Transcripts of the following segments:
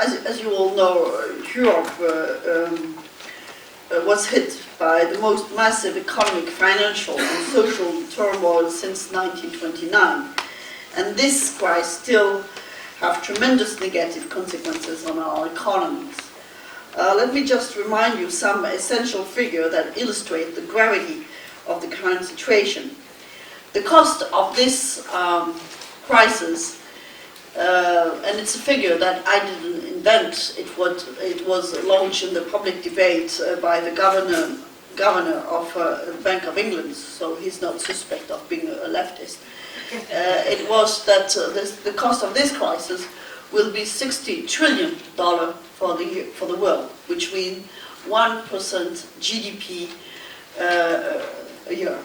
as you all know, Europe was hit by the most massive economic, financial and social turmoil since 1929. And this crisis still have tremendous negative consequences on our economies. Let me just remind you some essential figures that illustrate the gravity of the current situation. The cost of this crisis, and it's a figure that I didn't invent, it was launched in the public debate by the governor of the Bank of England, so he's not suspect of being a leftist. It was that the cost of this crisis will be $60 trillion for the world, which means 1% GDP a year.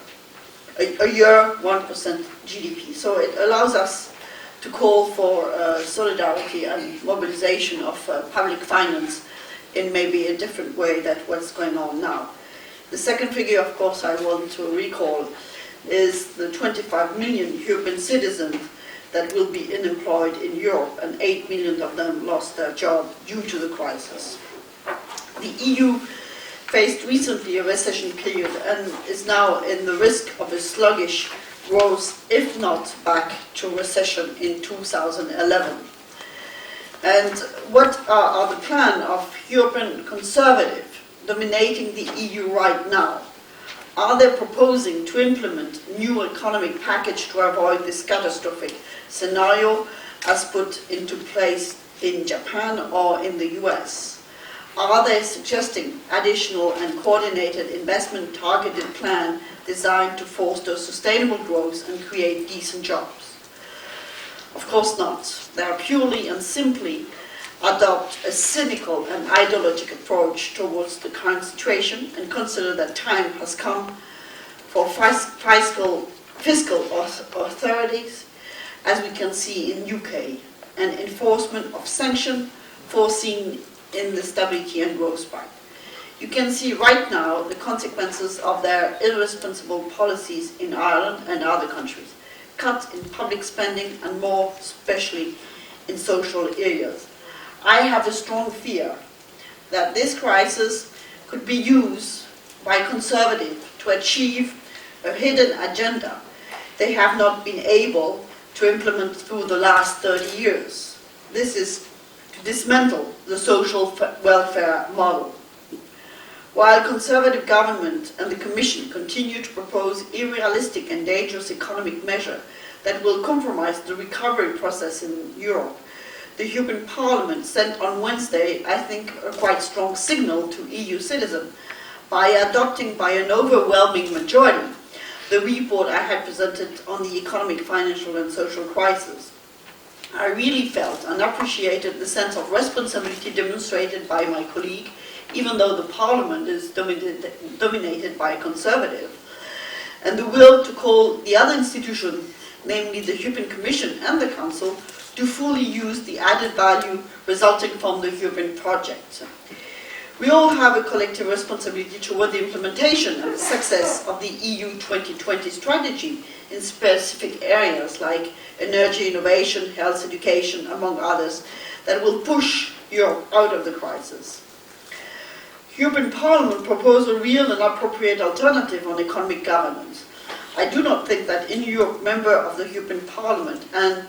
A year, 1% GDP. So it allows us to call for solidarity and mobilization of public finance in maybe a different way than what's going on now. The second figure, of course, I want to recall is the 25 million European citizens that will be unemployed in Europe, and 8 million of them lost their job due to the crisis. The EU faced recently a recession period and is now in the risk of a sluggish growth, if not back to recession in 2011. And what are the plan of European conservatives dominating the EU right now? Are they proposing to implement new economic package to avoid this catastrophic scenario as put into place in Japan or in the US? Are they suggesting additional and coordinated investment targeted plan designed to foster sustainable growth and create decent jobs? Of course not. They are purely and simply adopt a cynical and ideological approach towards the current situation and consider that time has come for fiscal authorities, as we can see in UK, and enforcement of sanctions foreseen in the Stability and Growth Pact. You can see right now the consequences of their irresponsible policies in Ireland and other countries. Cut in public spending and more especially in social areas. I have a strong fear that this crisis could be used by conservatives to achieve a hidden agenda they have not been able to implement through the last 30 years. This is to dismantle the social welfare model. While conservative government and the Commission continue to propose unrealistic and dangerous economic measures that will compromise the recovery process in Europe, the European Parliament sent on Wednesday, I think, a quite strong signal to EU citizens by adopting by an overwhelming majority the report I had presented on the economic, financial and social crisis. I really felt and appreciated the sense of responsibility demonstrated by my colleague, even though the Parliament is dominated by conservatives, and the will to call the other institutions, namely the European Commission and the Council, to fully use the added value resulting from the European project. We all have a collective responsibility toward the implementation and the success of the EU 2020 strategy in specific areas like energy, innovation, health, education, among others, that will push Europe out of the crisis. European Parliament proposed a real and appropriate alternative on economic governance. I do not think that in Europe, members of the European Parliament and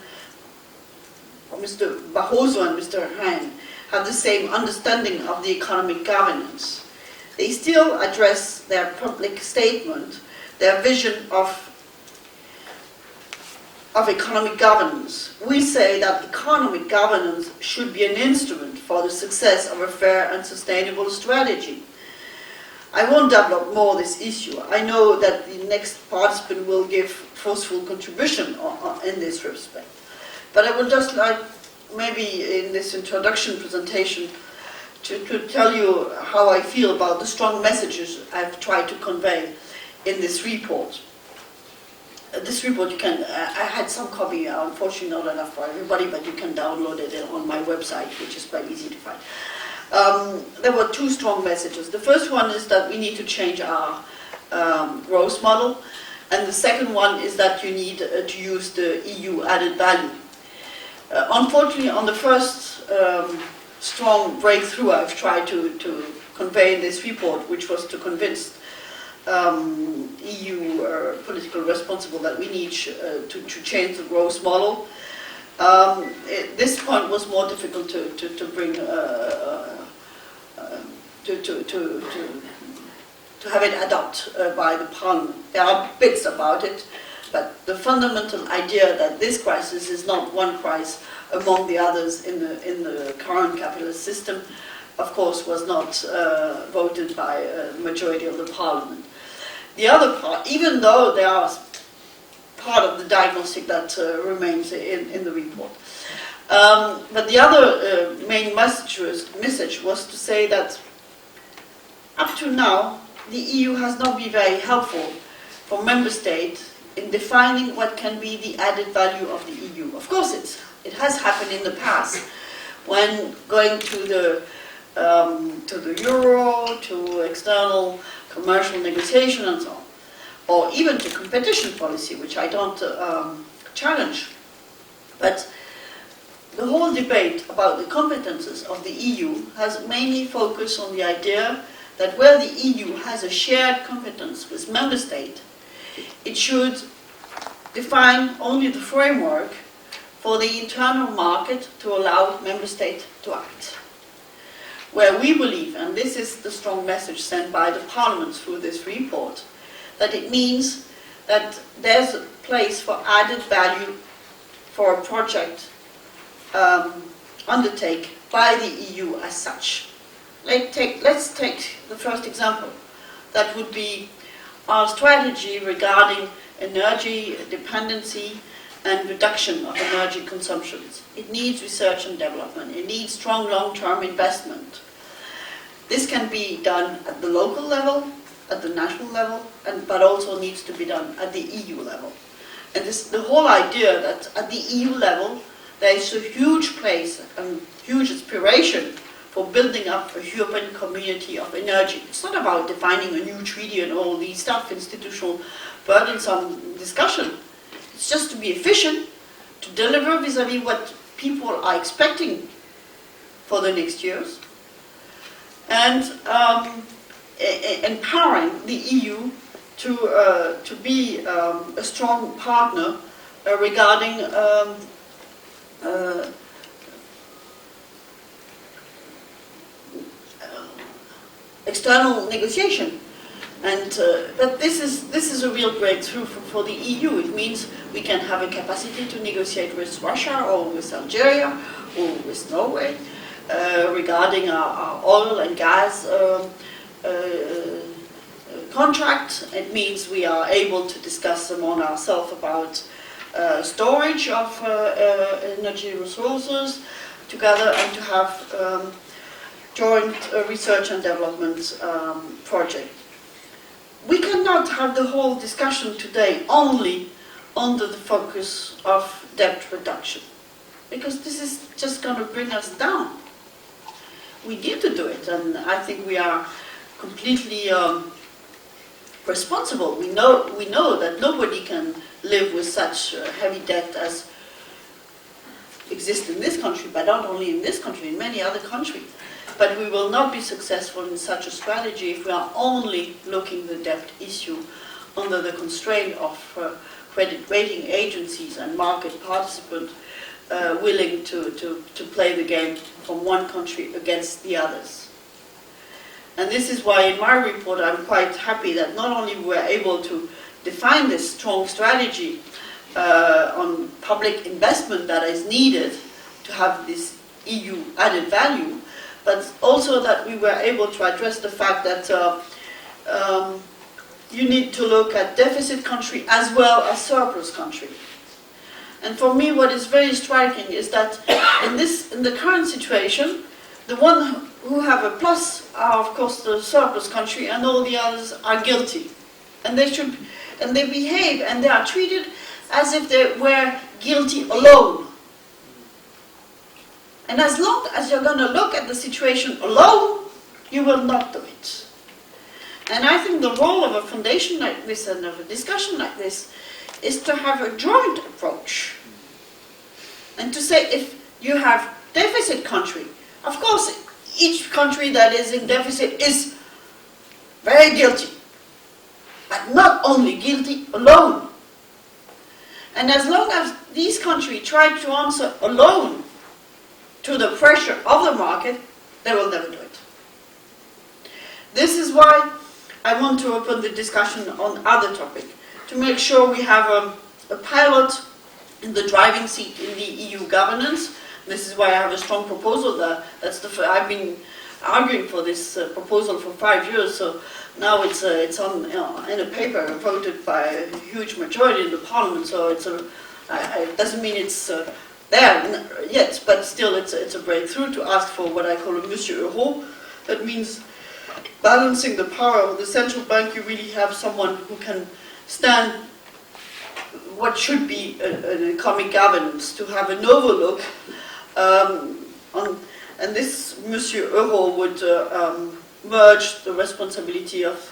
Mr. Barroso and Mr. Rehn have the same understanding of the economic governance. They still address their public statement, their vision of economic governance. We say that economic governance should be an instrument for the success of a fair and sustainable strategy. I won't develop more this issue. I know that the next participant will give forceful contribution in this respect. But I would just like, maybe in this introduction presentation, to tell you how I feel about the strong messages I've tried to convey in this report. This report you can, I had some copy, unfortunately not enough for everybody, but you can download it on my website, which is quite easy to find. There were two strong messages. The first one is that we need to change our growth model, and the second one is that you need to use the EU added value. Unfortunately, on the first strong breakthrough I've tried to convey in this report, which was to convince EU political responsible that we need to change the growth model. This point was more difficult to bring to have it adopted by the Parliament. There are bits about it, but the fundamental idea that this crisis is not one crisis among the others in the current capitalist system, of course, was not voted by a majority of the Parliament. The other part, even though there are part of the diagnostic that remains in the report. But the other main message was to say that up to now, the EU has not been very helpful for member states in defining what can be the added value of the EU. Of course, it has happened in the past when going to the euro, to external commercial negotiation and so on, or even to competition policy, which I don't challenge. But the whole debate about the competences of the EU has mainly focused on the idea that where the EU has a shared competence with member states, it should define only the framework for the internal market to allow member states to act. Where we believe, and this is the strong message sent by the Parliament through this report, that it means that there's a place for added value for a project undertaken by the EU as such. Let's take the first example. That would be our strategy regarding energy dependency and reduction of energy consumptions. It needs research and development. It needs strong long-term investment. This can be done at the local level, at the national level, but also needs to be done at the EU level. And the whole idea that at the EU level there is a huge place and huge inspiration for building up a European community of energy. It's not about defining a new treaty and all these stuff, institutional burdensome discussion. It's just to be efficient, to deliver vis-à-vis what people are expecting for the next years, and empowering the EU to be a strong partner regarding external negotiation. And but this is a real breakthrough for the EU. It means we can have a capacity to negotiate with Russia or with Algeria or with Norway regarding our oil and gas contract. It means we are able to discuss among ourselves about storage of energy resources together, and to have joint research and development project. We cannot have the whole discussion today only under the focus of debt reduction, because this is just going to bring us down. We need to do it, and I think we are completely responsible. We know that nobody can live with such heavy debt as exists in this country, but not only in this country, in many other countries. But we will not be successful in such a strategy if we are only looking at the debt issue under the constraint of credit rating agencies and market participants willing to play the game from one country against the others. And this is why in my report I'm quite happy that not only we were able to define this strong strategy on public investment that is needed to have this EU added value, but also that we were able to address the fact that you need to look at deficit country as well as surplus country. And for me, what is very striking is that in the current situation, the one who have a plus are of course the surplus country, and all the others are guilty, and they behave and they are treated as if they were guilty alone. And as long as you're going to look at the situation alone, you will not do it. And I think the role of a foundation like this and of a discussion like this is to have a joint approach. And to say if you have deficit country Of course, each country that is in deficit is very guilty, but not only guilty alone. And as long as these countries try to answer alone to the pressure of the market, they will never do it. This is why I want to open the discussion on other topics, to make sure we have a pilot in the driving seat in the EU governance. This is why I have a strong proposal there. I've been arguing for this proposal for 5 years, so now it's on in a paper voted by a huge majority in the parliament. So it doesn't mean it's there yet, but still it's a breakthrough to ask for what I call a Monsieur Euro. That means balancing the power of the central bank. You really have someone who can stand what should be an economic governance, to have an overlook and this Monsieur Euro would merge the responsibility of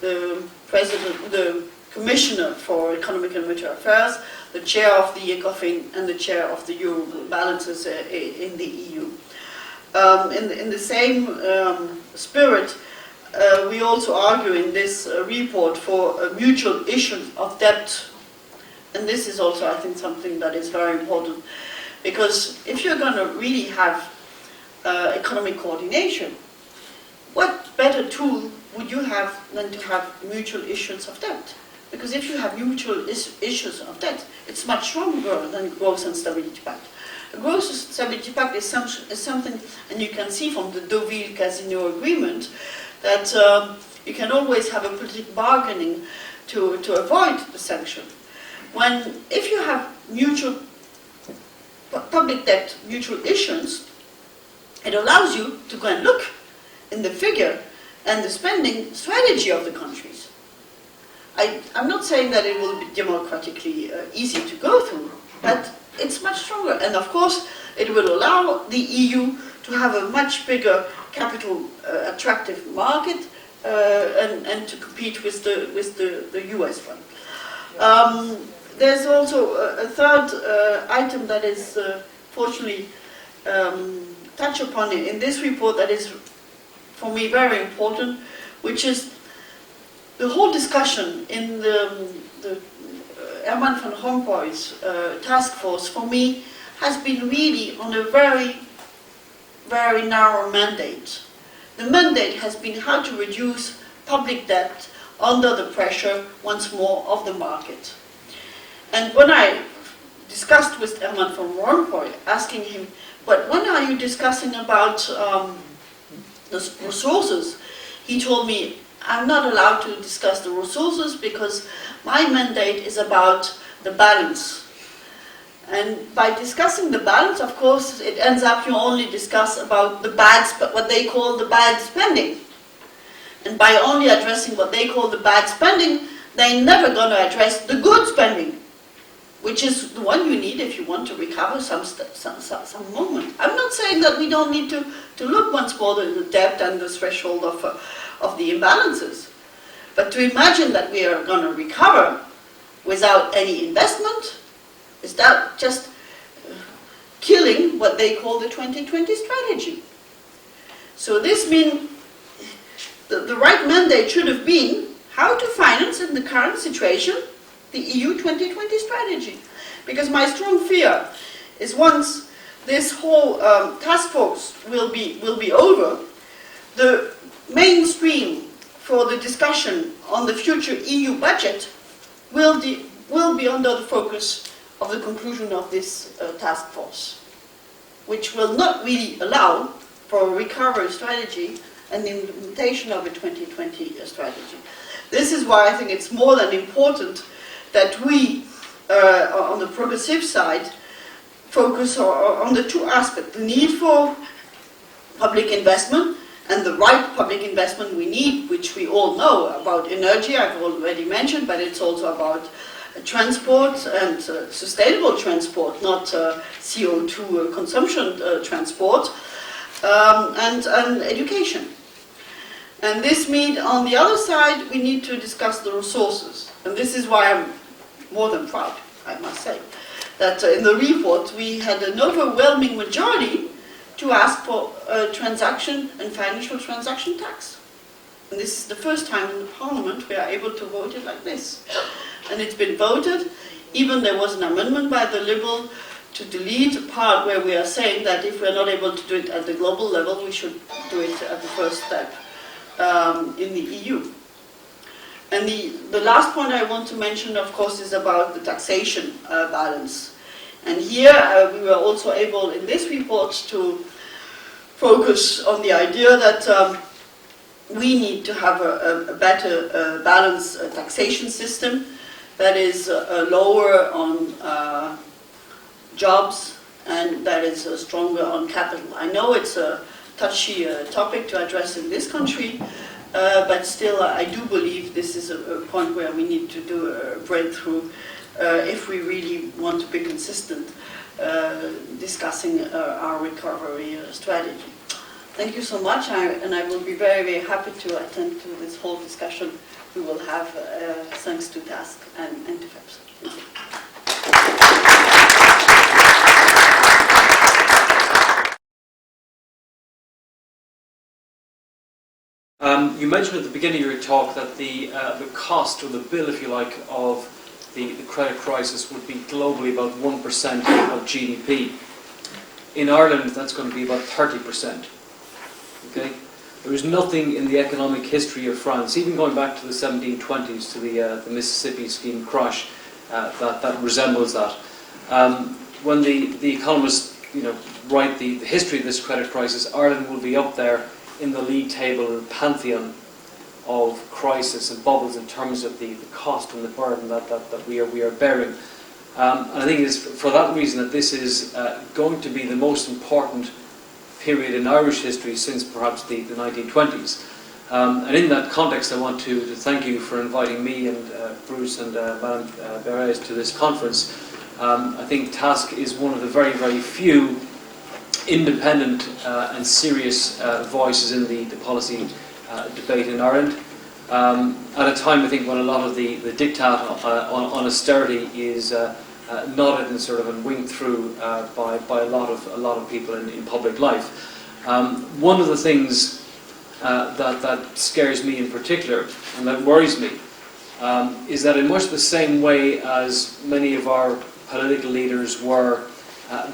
the president, the commissioner for economic and monetary affairs, the chair of the ECOFIN, and the chair of the Euro balances in the EU. In the same spirit, we also argue in this report for a mutual issue of debt. And this is also, I think, something that is very important, because if you're going to really have economic coordination, what better tool would you have than to have mutual issuance of debt? Because if you have mutual issues of debt, it's much stronger than growth and stability pact. A growth and stability pact is something, and you can see from the Deauville-Casino agreement, that you can always have a political bargaining to avoid the sanction. If you have mutual public debt, mutual issuance, it allows you to go and look in the figure and the spending strategy of the countries. I'm not saying that it will be democratically easy to go through, but it's much stronger. And of course, it will allow the EU to have a much bigger capital attractive market and to compete with the US one. There's also a third item that is fortunately touched upon in this report that is, for me, very important, which is the whole discussion in the Herman van Rompuy's task force, for me, has been really on a very, very narrow mandate. The mandate has been how to reduce public debt under the pressure, once more, of the market. And when I discussed with Herman van Rompuy, asking him, but when are you discussing about the resources? He told me, I'm not allowed to discuss the resources because my mandate is about the balance. And by discussing the balance, of course, it ends up you only discuss about the bad, what they call the bad spending. And by only addressing what they call the bad spending, they're never going to address the good spending, which is the one you need if you want to recover some moment. I'm not saying that we don't need to look once more at the debt and the threshold of the imbalances. But to imagine that we are going to recover without any investment, is that just killing what they call the 2020 strategy. So this means the right mandate should have been how to finance in the current situation the EU 2020 strategy. Because my strong fear is once this whole task force will be over, the mainstream for the discussion on the future EU budget will be under the focus of the conclusion of this task force, which will not really allow for a recovery strategy and the implementation of a 2020 strategy. This is why I think it's more than important that we, on the progressive side, focus on the two aspects: the need for public investment and the right public investment we need, which we all know about energy, I've already mentioned, but it's also about transport and sustainable transport, not CO2 consumption transport, and education. And this means, on the other side, we need to discuss the resources. And this is why I'm more than proud, I must say, that in the report we had an overwhelming majority to ask for a transaction and financial transaction tax. And this is the first time in the Parliament we are able to vote it like this. And it's been voted. Even there was an amendment by the Liberal to delete a part where we are saying that if we're not able to do it at the global level, we should do it at the first step in the EU. And the last point I want to mention, of course, is about the taxation balance. And here we were also able in this report to focus on the idea that we need to have a better balanced taxation system that is lower on jobs and that is stronger on capital. I know it's a touchy topic to address in this country, but still I do believe this is a point where we need to do a breakthrough if we really want to be consistent discussing our recovery strategy. Thank you so much, and I will be very, very happy to attend to this whole discussion we will have thanks to TASC and to FEPS. Thank you. You mentioned at the beginning of your talk that the cost, or the bill, if you like, of the credit crisis would be globally about 1% of GDP. In Ireland, that's going to be about 30%. Okay? There is nothing in the economic history of France, even going back to the 1720s, to the Mississippi scheme crash, that resembles that. When the economists, write the history of this credit crisis, Ireland will be up there in the league table, pantheon of crisis and bubbles in terms of the cost and the burden that we are bearing. And I think it is for that reason that this is going to be the most important period in Irish history since perhaps the 1920s. And in that context, I want to thank you for inviting me and Bruce and Madame Beres to this conference. I think TASC is one of the very, very few independent and serious voices in the policy debate in Ireland. At a time, I think, when a lot of the diktat on austerity is nodded and sort of and winked through by a lot of people in public life. One of the things that scares me in particular, and that worries me, is that in much the same way as many of our political leaders were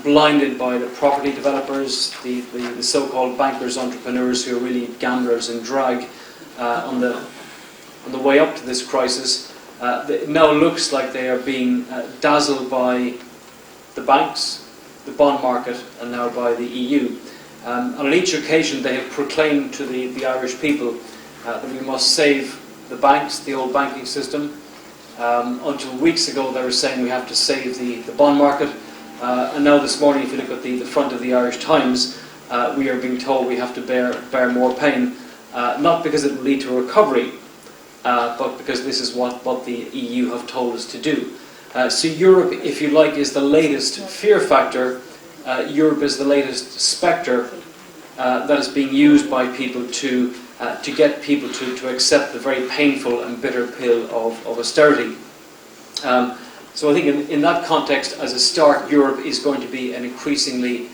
blinded by the property developers, the so-called bankers, entrepreneurs who are really gamblers in drag on the way up to this crisis, it now looks like they are being dazzled by the banks, the bond market, and now by the EU. And on each occasion they have proclaimed to the Irish people that we must save the banks, the old banking system. Until weeks ago they were saying we have to save the bond market. And now this morning, if you look at the front of the Irish Times, we are being told we have to bear more pain, not because it will lead to a recovery, but because this is what the EU have told us to do. So Europe, if you like, is the latest fear factor. Europe is the latest spectre that is being used by people to get people to accept the very painful and bitter pill of austerity. So I think in that context, as a start, Europe is going to be an increasingly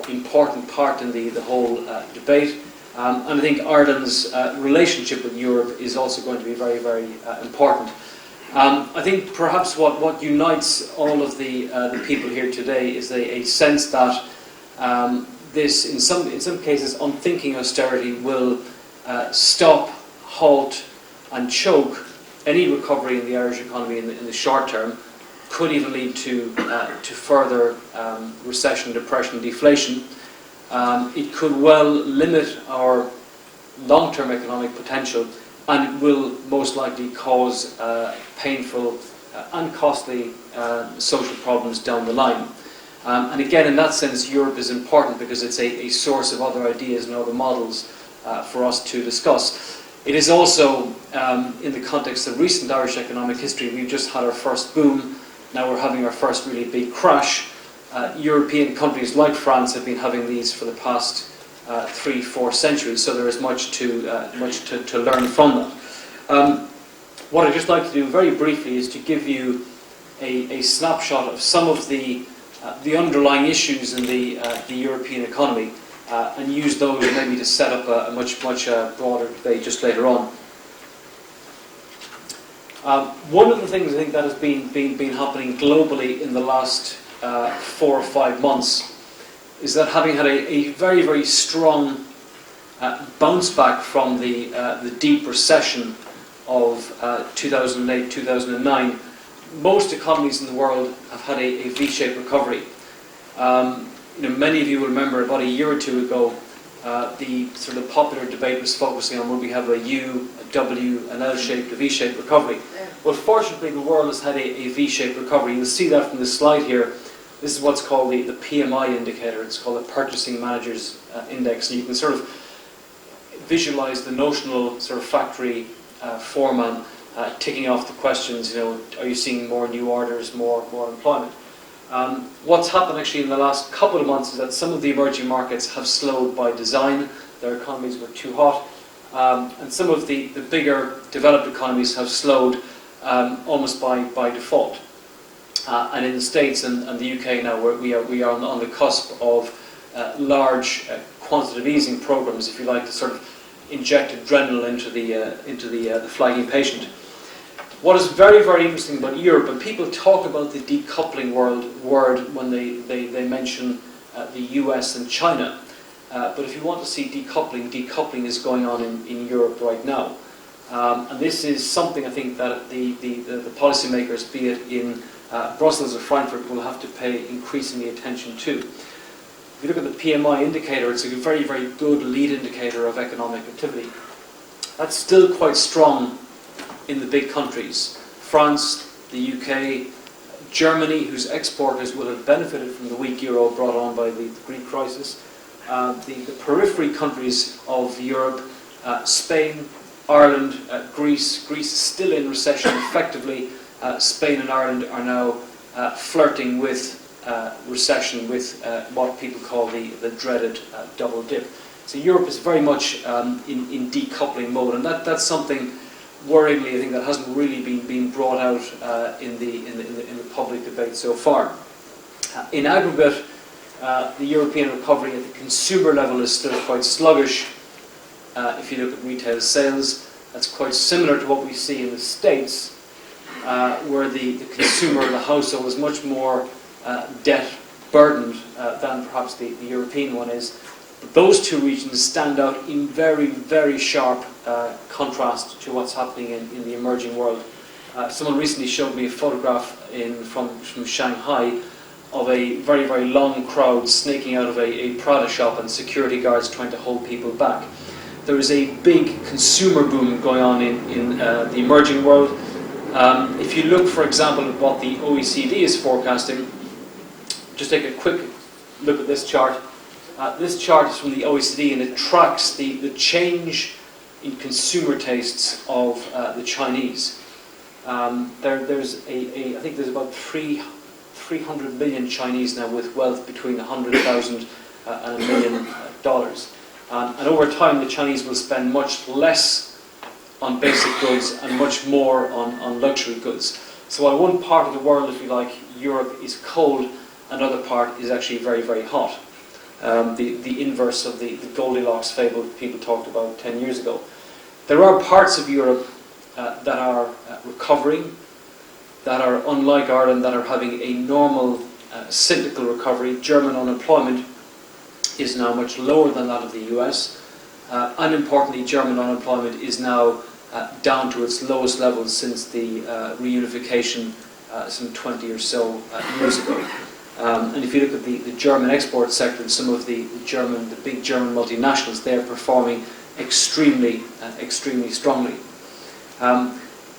important part in the whole debate. And I think Ireland's relationship with Europe is also going to be very, very important. I think perhaps what unites all of the people here today is a sense that this, in some cases, unthinking austerity will stop, halt, and choke any recovery in the Irish economy in the short term. Could even lead to further recession, depression, deflation. It could well limit our long-term economic potential, and it will most likely cause painful and costly social problems down the line. And again, in that sense, Europe is important because it's a source of other ideas and other models for us to discuss. It is also, in the context of recent Irish economic history, we've just had our first boom, now we're having our first really big crash. European countries like France have been having these for the past 3-4 centuries, so there is much to learn from that. What I'd just like to do very briefly is to give you a snapshot of some of the the underlying issues in the European economy and use those maybe to set up a much broader debate just later on. One of the things I think that has been happening globally in the last 4 or 5 months is that having had a very strong bounce back from the deep recession of 2008-2009, most economies in the world have had a V-shaped recovery. Many of you will remember about a year or two ago, the sort of popular debate was focusing on will we have a U, a W, an L-shaped, a V-shaped recovery. Yeah. Well, fortunately, the world has had a V-shaped recovery. You'll see that from this slide here. This is what's called the PMI indicator. It's called the Purchasing Managers Index, and you can sort of visualize the notional sort of factory foreman ticking off the questions. Are you seeing more new orders, more employment? What's happened actually in the last couple of months is that some of the emerging markets have slowed by design. Their economies were too hot. And some of the bigger developed economies have slowed almost by default. And in the States and the UK now, we are on the cusp of large quantitative easing programs, if you like, to sort of inject adrenaline into the flagging patient. What is very interesting about Europe, and people talk about the decoupling word when they mention the US and China. But if you want to see decoupling is going on in Europe right now. And this is something I think that the policymakers, be it in Brussels or Frankfurt, will have to pay increasingly attention to. If you look at the PMI indicator, it's a very good lead indicator of economic activity. That's still quite strong in the big countries. France, the UK, Germany, whose exporters will have benefited from the weak euro brought on by the Greek crisis. The periphery countries of Europe, Spain, Ireland, Greece. Greece is still in recession effectively. Spain and Ireland are now flirting with recession, with what people call the dreaded double dip. So Europe is very much in decoupling mode, and that's something worryingly I think that hasn't really been brought out in the public debate so far. In aggregate, the European recovery at the consumer level is still quite sluggish. If you look at retail sales, that's quite similar to what we see in the States, where the consumer, the household, is much more debt burdened than perhaps the European one is. But those two regions stand out in very sharp contrast to what's happening in the emerging world. Someone recently showed me a photograph from Shanghai of a very long crowd snaking out of a Prada shop and security guards trying to hold people back. There is a big consumer boom going on in the emerging world. If you look, for example, at what the OECD is forecasting, just take a quick look at this chart. This chart is from the OECD, and it tracks the change in consumer tastes of the Chinese. I think there's about 300 million Chinese now with wealth between $100,000 and $1 million. And over time, the Chinese will spend much less on basic goods and much more on luxury goods. So while one part of the world, if you like, Europe, is cold, another part is actually very hot. The inverse of the Goldilocks fable people talked about 10 years ago. There are parts of Europe that are recovering, that are unlike Ireland, that are having a normal cyclical recovery. German unemployment is now much lower than that of the US. And importantly, German unemployment is now down to its lowest level since the reunification some 20 or so years ago. And if you look at the German export sector and some of the big German multinationals, they are performing extremely strongly.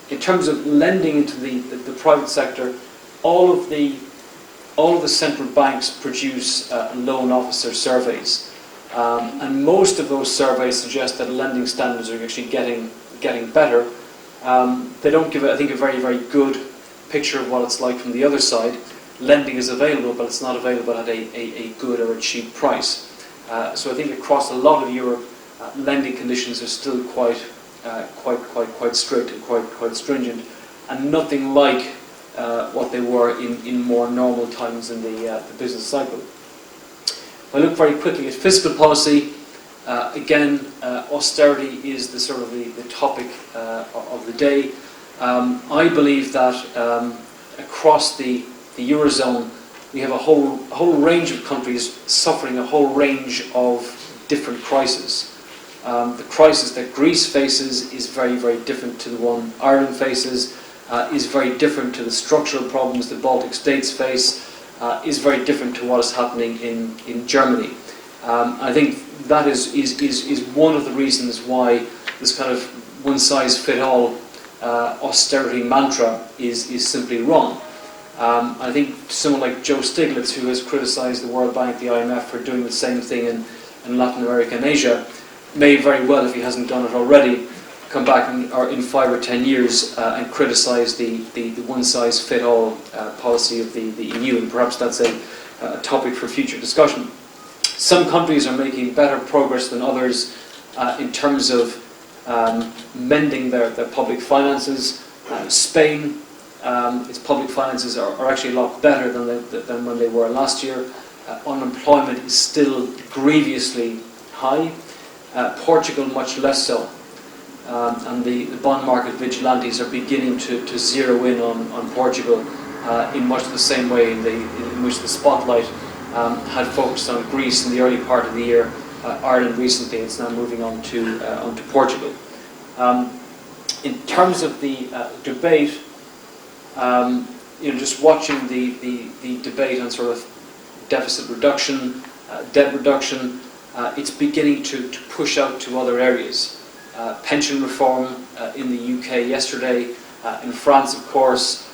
In terms of lending into the private sector, all of the central banks produce loan officer surveys, and most of those surveys suggest that lending standards are actually getting better. They don't give, I think, a very good picture of what it's like from the other side. Lending is available, but it's not available at a good or a cheap price. So I think across a lot of Europe, lending conditions are still quite strict and quite stringent, and nothing like what they were in more normal times in the business cycle. If I look very quickly at fiscal policy, again, austerity is the sort of the topic of the day. I believe that across the Eurozone, we have a whole range of countries suffering a whole range of different crises. The crisis that Greece faces is very, very different to the one Ireland faces, is very different to the structural problems the Baltic states face, is very different to what is happening in Germany. I think that is one of the reasons why this kind of one-size-fits-all austerity mantra is simply wrong. I think someone like Joe Stiglitz, who has criticised the World Bank, the IMF, for doing the same thing in Latin America and Asia, may very well, if he hasn't done it already, come back in 5 or 10 years and criticise the one-size-fits-all policy of the EU, and perhaps that's a topic for future discussion. Some countries are making better progress than others in terms of mending their public finances. Spain, its public finances are actually a lot better than when they were last year. Unemployment is still grievously high. Portugal much less so. And the bond market vigilantes are beginning to zero in on Portugal in much the same way in which the spotlight had focused on Greece in the early part of the year. Ireland recently, it's now moving on to Portugal. In terms of the debate, just watching the debate on sort of deficit reduction, debt reduction, it's beginning to push out to other areas. Pension reform in the UK yesterday, in France, of course,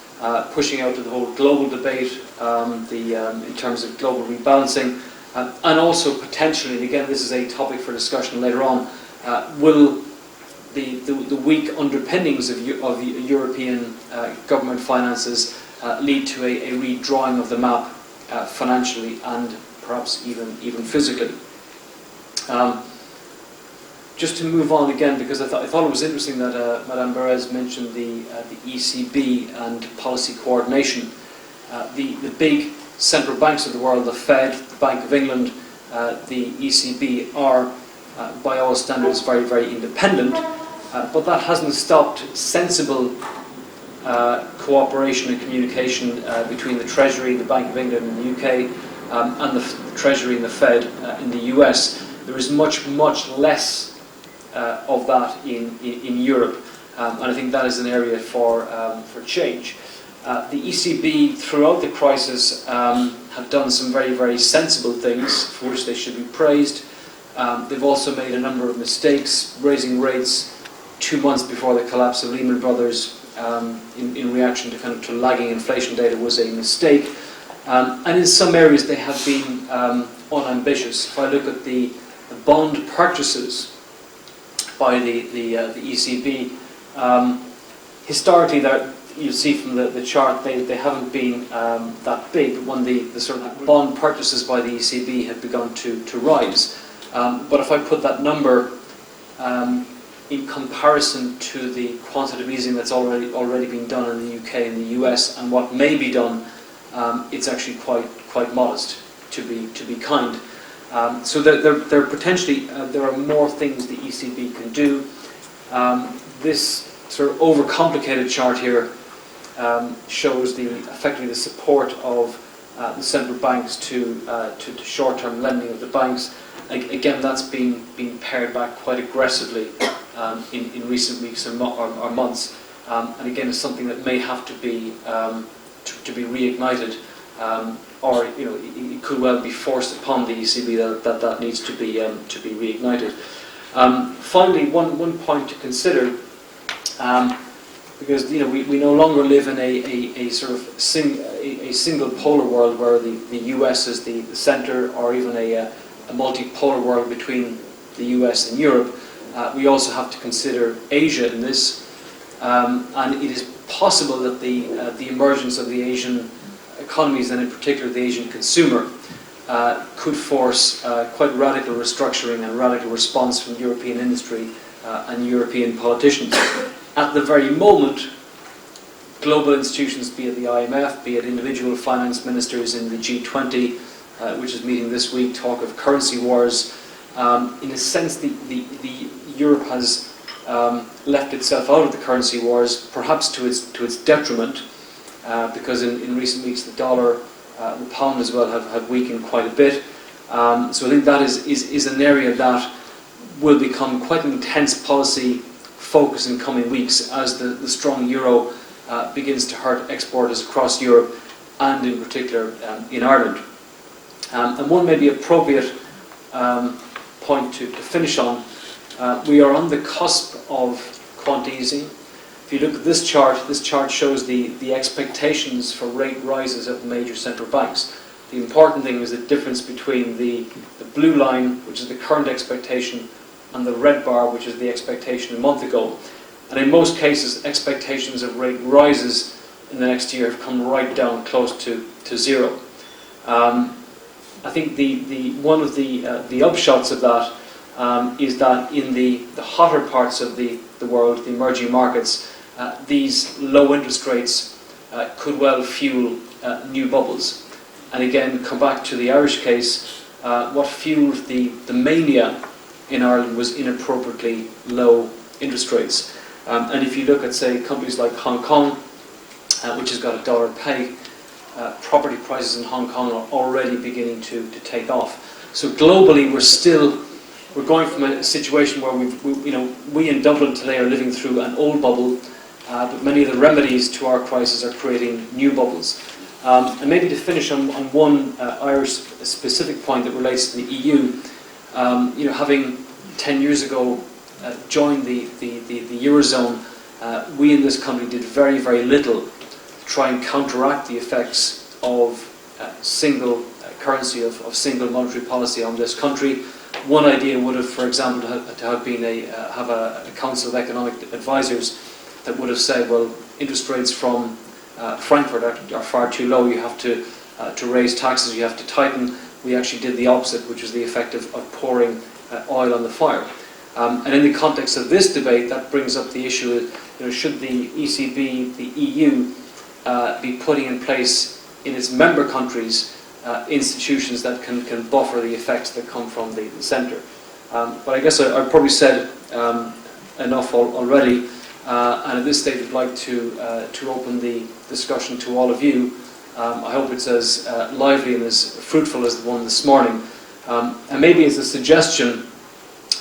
pushing out to the whole global debate in terms of global rebalancing, and also potentially, and again this is a topic for discussion later on, will the weak underpinnings of European government finances lead to a redrawing of the map financially and perhaps even physically. Just to move on again, because I thought it was interesting that Madame Beres mentioned the ECB and policy coordination. The big central banks of the world, the Fed, the Bank of England, the ECB are, by all standards, very, very independent, but that hasn't stopped sensible cooperation and communication between the Treasury, the Bank of England in the UK, and the Treasury and the Fed in the US. There is much, much less of that in Europe, and I think that is an area for change. The ECB, throughout the crisis, have done some very, very sensible things for which they should be praised. They've also made a number of mistakes, raising rates 2 months before the collapse of Lehman Brothers in reaction to lagging inflation data was a mistake. And in some areas they have been unambitious. If I look at the bond purchases by the ECB, historically, you'll see from the chart, they haven't been that big, but when the sort of bond purchases by the ECB have begun to rise. But if I put that number in comparison to the quantitative easing that's already been done in the UK and the US and what may be done, it's actually quite modest, to be kind. So there potentially there are more things the ECB can do. This sort of overcomplicated chart here shows effectively the support of the central banks to short-term lending of the banks. Again, that's been pared back quite aggressively in recent weeks or months, and again, it's something that may have to be reignited, or it could well be forced upon the ECB that needs to be reignited. Finally, one point to consider, because we no longer live in a sort of a single polar world where the US is the centre, or even a multipolar world between the US and Europe. We also have to consider Asia in this, and it is possible that the emergence of the Asian economies, and in particular the Asian consumer, could force quite radical restructuring and radical response from European industry and European politicians. At the very moment, global institutions, be it the IMF, be it individual finance ministers in the G20, which is meeting this week, talk of currency wars. In a sense, the Europe has left itself out of the currency wars, perhaps to its detriment, because in recent weeks the dollar, the pound as well have weakened quite a bit. So I think that is an area that will become quite an intense policy focus in coming weeks as the strong euro begins to hurt exporters across Europe and in particular in Ireland. And one maybe appropriate point to finish on, we are on the cusp of quant easing. If you look at this chart shows the expectations for rate rises of major central banks. The important thing is the difference between the blue line, which is the current expectation, and the red bar, which is the expectation a month ago. And in most cases, expectations of rate rises in the next year have come right down close to zero. I think one of the upshots of that is that in the hotter parts of the world, the emerging markets, these low interest rates could well fuel new bubbles. And again, come back to the Irish case, what fueled the mania in Ireland was inappropriately low interest rates. And if you look at, say, countries like Hong Kong, which has got a dollar peg, property prices in Hong Kong are already beginning to take off. So globally, we're going from a situation where we in Dublin today are living through an old bubble, but many of the remedies to our crisis are creating new bubbles. And maybe to finish on one Irish specific point that relates to the EU, having 10 years ago joined the Eurozone, we in this country did very, very little to try and counteract the effects of single currency, of single monetary policy on this country. One idea would have, for example, to have been have a Council of Economic Advisors that would have said, well, interest rates from Frankfurt are far too low, you have to raise taxes, you have to tighten. We actually did the opposite, which was the effect of pouring oil on the fire. And in the context of this debate, that brings up the issue of, should the ECB, the EU, be putting in place in its member countries institutions that can buffer the effects that come from the centre. But I guess I've probably said enough already, and at this stage I'd like to open the discussion to all of you. I hope it's as lively and as fruitful as the one this morning. And maybe as a suggestion,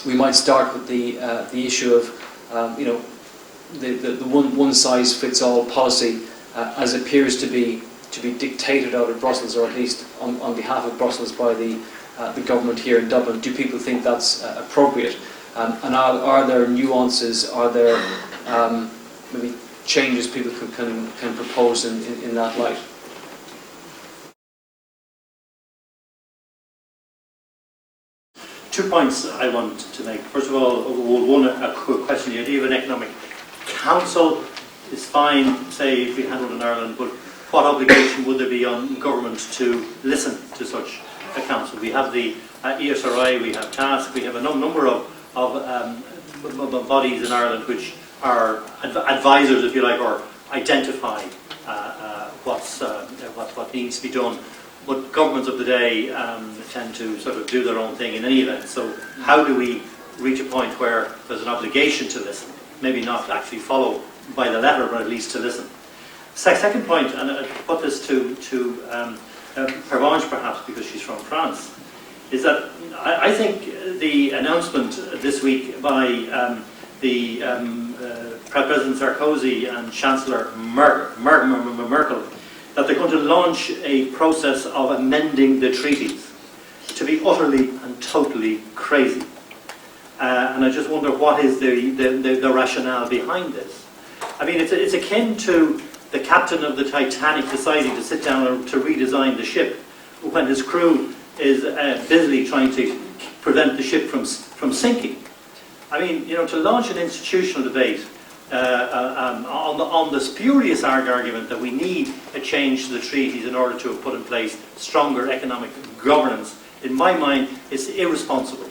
we might start with the issue of the one-size-fits-all policy as appears to be dictated out of Brussels, or at least on behalf of Brussels by the government here in Dublin. Do people think that's appropriate? And are there nuances? Are there maybe changes people can propose in that light? Two points I want to make. First of all, a quick question. The idea of an economic council is fine, say, if we handled in Ireland, but what obligation would there be on government to listen to such a council? We have the ESRI, we have TASC, we have a number of bodies in Ireland which are advisors, if you like, or identify what needs to be done. But governments of the day tend to sort of do their own thing in any event. So how do we reach a point where there's an obligation to listen? Maybe not actually follow by the letter, but at least to listen. Second point, and I put this to Pervench perhaps because she's from France, is that I think the announcement this week by President Sarkozy and Chancellor Merkel that they're going to launch a process of amending the treaties to be utterly and totally crazy. And I just wonder what is the rationale behind this. I mean, it's akin to the captain of the Titanic deciding to sit down to redesign the ship when his crew is busily trying to prevent the ship from sinking. I mean, to launch an institutional debate on the spurious argument that we need a change to the treaties in order to have put in place stronger economic governance, in my mind, is irresponsible.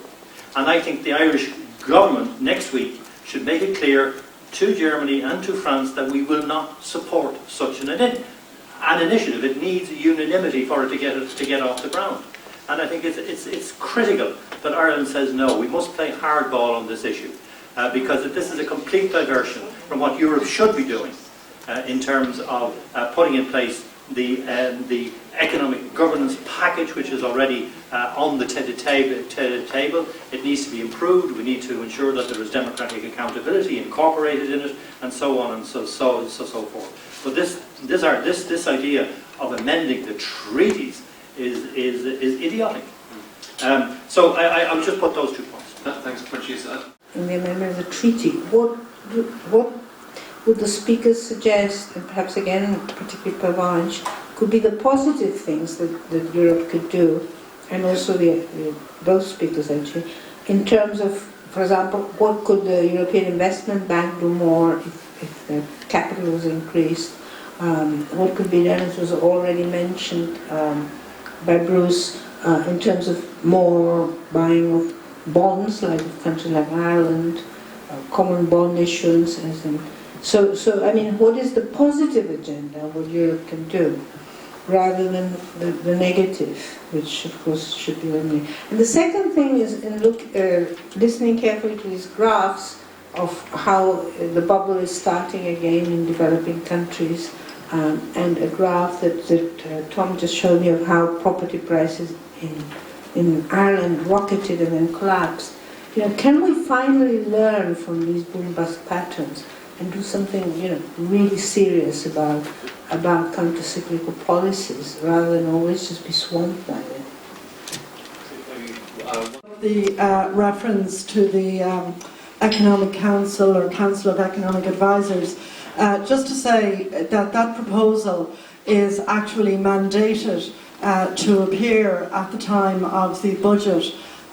And I think the Irish government next week should make it clear to Germany and to France that we will not support such an initiative. It needs unanimity for it to get off the ground. And I think it's critical that Ireland says no. We must play hardball on this issue because this is a complete diversion from what Europe should be doing in terms of putting in place the economic governance package, which is already on the table. It needs to be improved. We need to ensure that there is democratic accountability incorporated in it, and so on and so forth. But this idea of amending the treaties is idiotic. So I would just put those 2 points. Thanks, Patricia. In the amendment of the treaty, what would the speakers suggest, and perhaps again, particularly Pervench, could be the positive things that Europe could do, and also both speakers actually, in terms of, for example, what could the European Investment Bank do more if the capital was increased? What could be done, as was already mentioned by Bruce, in terms of more buying of bonds, like a country like Ireland, common bond issuance, So, I mean, what is the positive agenda, what Europe can do, rather than the negative, which of course should be only. And the second thing is, listening carefully to these graphs of how the bubble is starting again in developing countries, and a graph that Tom just showed me of how property prices in Ireland rocketed and then collapsed. Can we finally learn from these boom-bust patterns and do something, really serious about counter-cyclical policies, rather than always just be swamped by it? The reference to the Economic Council or Council of Economic Advisors, just to say that proposal is actually mandated to appear at the time of the budget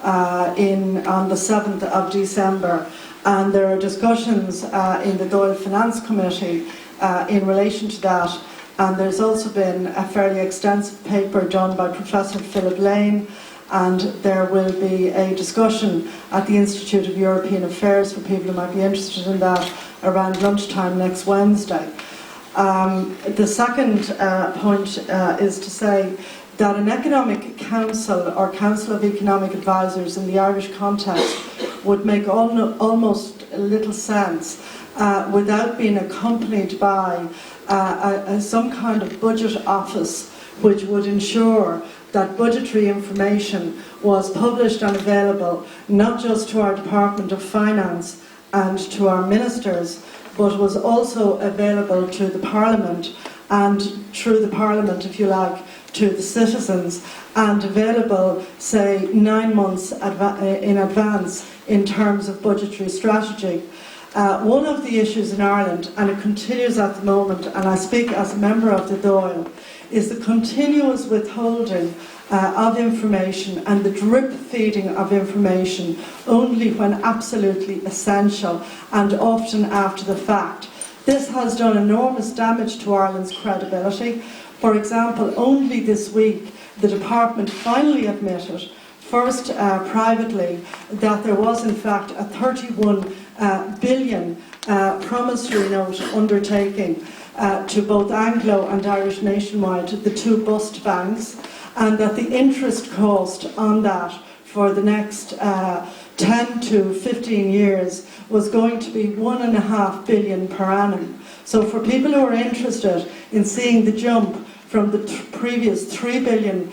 on the 7th of December. And there are discussions in the Dáil Finance Committee in relation to that. And there's also been a fairly extensive paper done by Professor Philip Lane, and there will be a discussion at the Institute of European Affairs for people who might be interested in that around lunchtime next Wednesday. The second point is to say that an economic council or council of economic advisors in the Irish context would make almost little sense without being accompanied by some kind of budget office which would ensure that budgetary information was published and available not just to our Department of Finance and to our ministers, but was also available to the Parliament, and through the Parliament, if you like, to the citizens, and available, say, 9 months in advance in terms of budgetary strategy. One of the issues in Ireland, and it continues at the moment, and I speak as a member of the Dáil, is the continuous withholding of information and the drip feeding of information only when absolutely essential, and often after the fact. This has done enormous damage to Ireland's credibility. For example, only this week the department finally admitted, first privately, that there was in fact a 31 billion promissory note undertaking to both Anglo and Irish Nationwide, the two bust banks, and that the interest cost on that for the next 10 to 15 years was going to be 1.5 billion per annum. So for people who are interested in seeing the jump from the previous 3 billion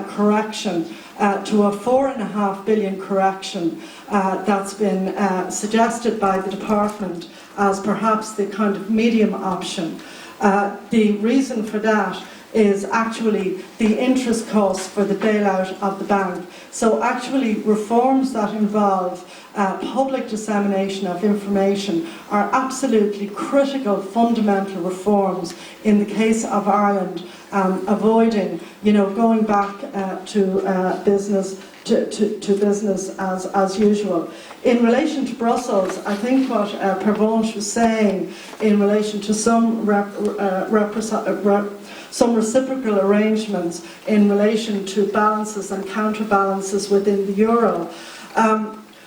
correction to a 4.5 billion correction that's been suggested by the department as perhaps the kind of medium option. The reason for that is actually the interest costs for the bailout of the bank. So actually reforms that involve public dissemination of information are absolutely critical, fundamental reforms in the case of Ireland, avoiding, going back to business as usual. In relation to Brussels, I think what Pervench was saying in relation to some reciprocal arrangements in relation to balances and counterbalances within the euro.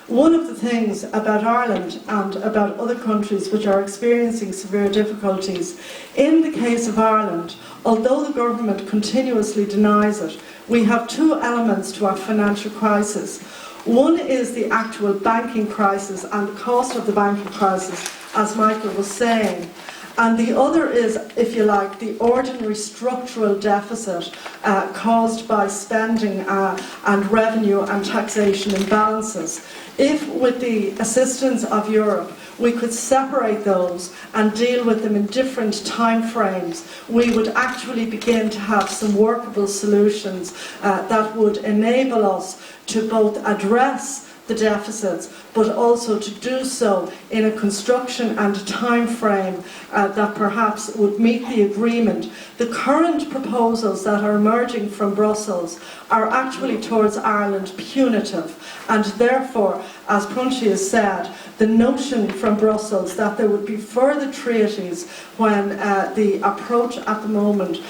One of the things about Ireland and about other countries which are experiencing severe difficulties, in the case of Ireland, although the government continuously denies it, we have two elements to our financial crisis. One is the actual banking crisis and the cost of the banking crisis, as Michael was saying. And the other is, if you like, the ordinary structural deficit caused by spending and revenue and taxation imbalances. If, with the assistance of Europe, we could separate those and deal with them in different time frames, we would actually begin to have some workable solutions that would enable us to both address the deficits, but also to do so in a construction and a time frame that perhaps would meet the agreement. The current proposals that are emerging from Brussels are actually towards Ireland punitive, and therefore, as Punchy has said, the notion from Brussels that there would be further treaties when the approach at the moment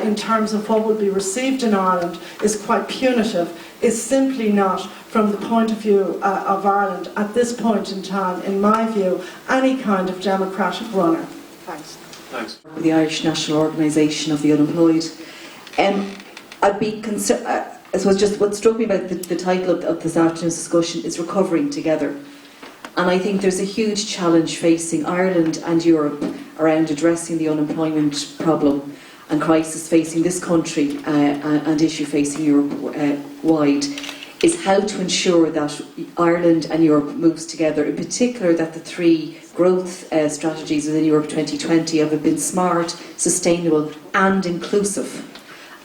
in terms of what would be received in Ireland is quite punitive is simply not, from the point of view of Ireland at this point in time, in my view, any kind of democratic runner. Thanks. Thanks. The Irish National Organisation of the Unemployed. I'd be concerned. I suppose just what struck me about the title of this afternoon's discussion is Recovering Together. And I think there's a huge challenge facing Ireland and Europe around addressing the unemployment problem and crisis facing this country and issue facing Europe wide, is how to ensure that Ireland and Europe moves together, in particular that the three growth strategies within Europe 2020 have been smart, sustainable and inclusive,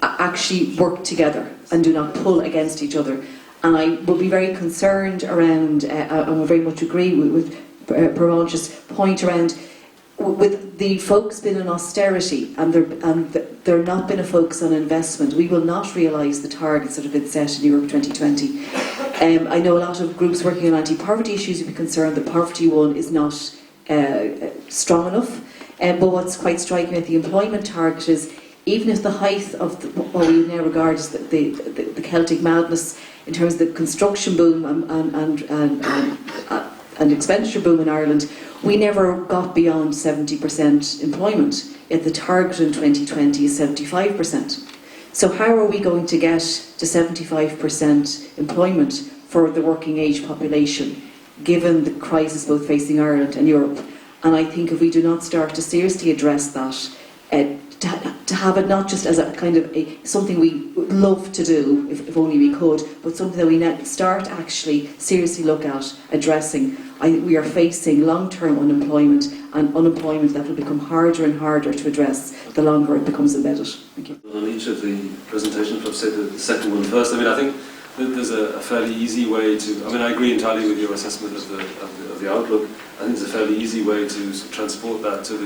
actually work together and do not pull against each other. And I will be very concerned around, and will very much agree with Pervench's point around, with the focus being on austerity and there not been a focus on investment, we will not realise the targets that have been set in Europe 2020. I know a lot of groups working on anti-poverty issues would be concerned that poverty one is not strong enough. But what's quite striking at the employment target is, even if the height of what we now regard as the Celtic madness in terms of the construction boom and expenditure boom in Ireland, we never got beyond 70% employment, yet the target in 2020 is 75%. So how are we going to get to 75% employment for the working age population, given the crisis both facing Ireland and Europe? And I think if we do not start to seriously address that, to have it not just as a kind of something we would love to do, if only we could, but something that we now start actually seriously look at addressing. We are facing long-term unemployment, and unemployment that will become harder and harder to address the longer it becomes embedded. Thank you. On each of the presentations, I've said the second one first. I mean, I think that there's a fairly easy way to. I mean, I agree entirely with your assessment of the outlook. I think there's a fairly easy way to transport that to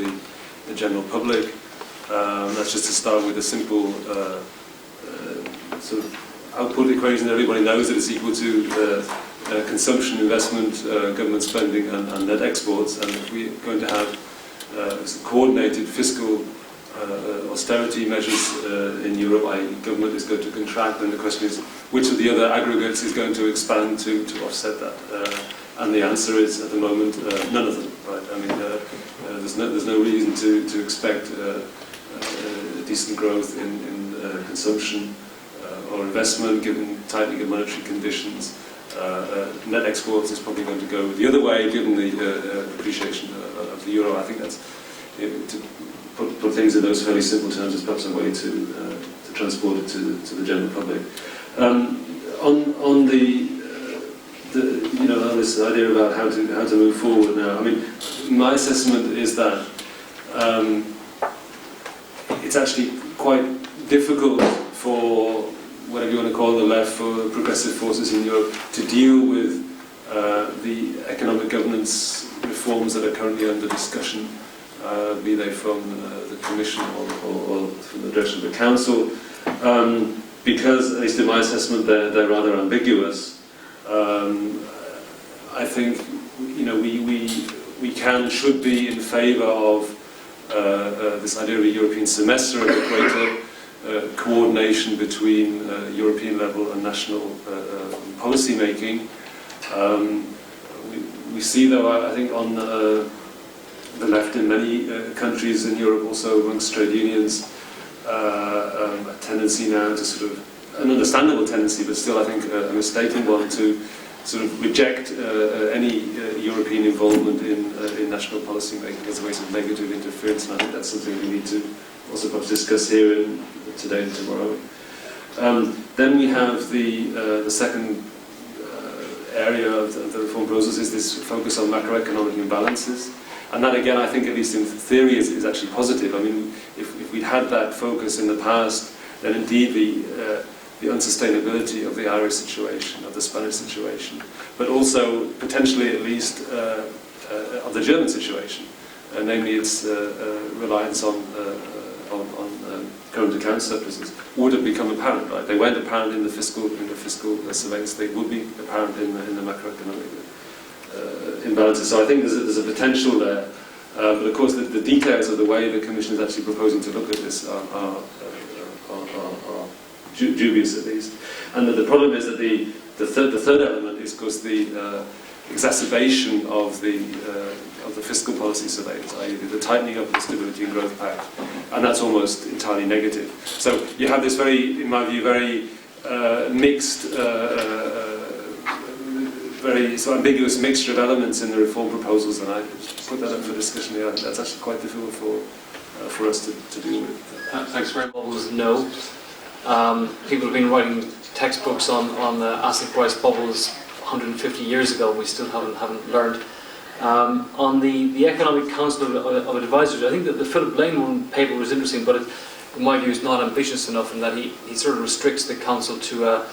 the general public. That's just to start with a simple sort of output equation. Everybody knows that it's equal to consumption, investment, government spending and net exports. And if we're going to have coordinated fiscal austerity measures in Europe, i.e. government is going to contract, then the question is which of the other aggregates is going to expand to offset that? And the answer is, at the moment, none of them. Right? I mean, there's no reason to expect decent growth in consumption or investment, given tightening of monetary conditions. Net exports is probably going to go the other way, given the appreciation of the euro. I think that's, to put things in those fairly simple terms, is perhaps a way to transport it to the general public. On this idea about how to move forward now. I mean, my assessment is that it's actually quite difficult for whatever you want to call the left, for progressive forces in Europe, to deal with the economic governance reforms that are currently under discussion, be they from the Commission or from the direction of the Council, because, at least in my assessment, they're rather ambiguous. I think we should be in favour of this idea of a European semester and a greater coordination between European level and national policy making. we see, though, I think on the left in many countries in Europe, also amongst trade unions, a tendency now to sort of, an understandable tendency, but still I think a mistaken one, to sort of reject any European involvement in national policy making as a way of negative interference, and I think that's something we need to also perhaps discuss here today and tomorrow. Then we have the second area of the reform process is this focus on macroeconomic imbalances. And that, again, I think, at least in theory, is actually positive. I mean, if we'd had that focus in the past, then indeed the unsustainability of the Irish situation, of the Spanish situation, but also potentially at least of the German situation, namely its reliance on current account surpluses, would have become apparent. Right? They weren't apparent in the fiscal surveillance. They would be apparent in the macroeconomic imbalances. So I think there's a potential there. But of course, the details of the way the Commission is actually proposing to look at this are dubious, at least. And the problem is that the third element is, of course, the exacerbation of the fiscal policy surveillance, i.e. the tightening of the Stability and Growth Pact, and that's almost entirely negative. So you have this very, in my view, very mixed, very sort of ambiguous mixture of elements in the reform proposals, and I put that up for discussion here. That's actually quite difficult for us to deal with. Thanks very much. Bubbles, no. People have been writing textbooks on asset price bubbles 150 years ago. We still haven't learned. On the Economic Council of Advisors, I think that the Philip Lane one paper was interesting, but in my view, is not ambitious enough in that he sort of restricts the council to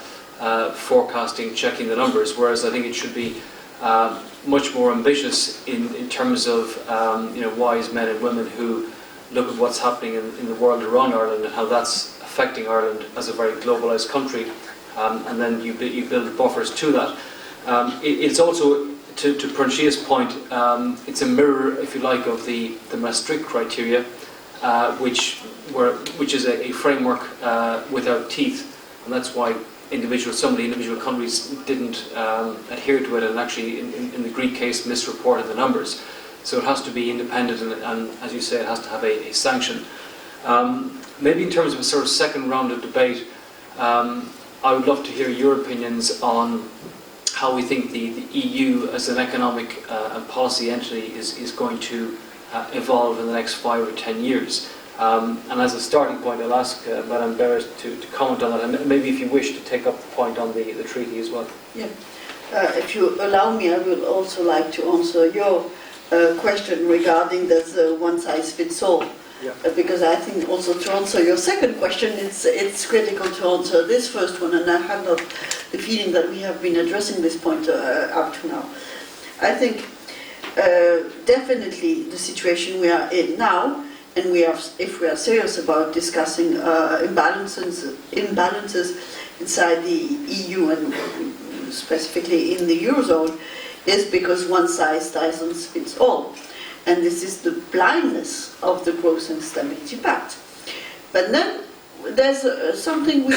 forecasting, checking the numbers, whereas I think it should be much more ambitious in terms of wise men and women who look at what's happening in the world around Ireland and how that's affecting Ireland as a very globalised country, and then you build buffers to that. It's also, to Pranchia's point, it's a mirror, if you like, of the Maastricht criteria, which is a framework without teeth, and that's why so many individual countries didn't adhere to it, and actually, in the Greek case, misreported the numbers. So it has to be independent, and as you say, it has to have a sanction. Maybe in terms of a sort of second round of debate, I would love to hear your opinions on how we think the EU as an economic and policy entity is going to evolve in the next 5 or 10 years. And as a starting point, I'll ask Madame Beres to comment on that, and maybe if you wish to take up the point on the treaty as well. Yeah. If you allow me, I would also like to answer your question regarding the one-size-fits-all. Yeah. Because I think also to answer your second question, it's critical to answer this first one, and I have not the feeling that we have been addressing this point up to now. I think definitely the situation we are in now, and if we are serious about discussing imbalances inside the EU and specifically in the Eurozone, is because one size doesn't fit all. And this is the blindness of the Growth and Stability Pact. But then there's something we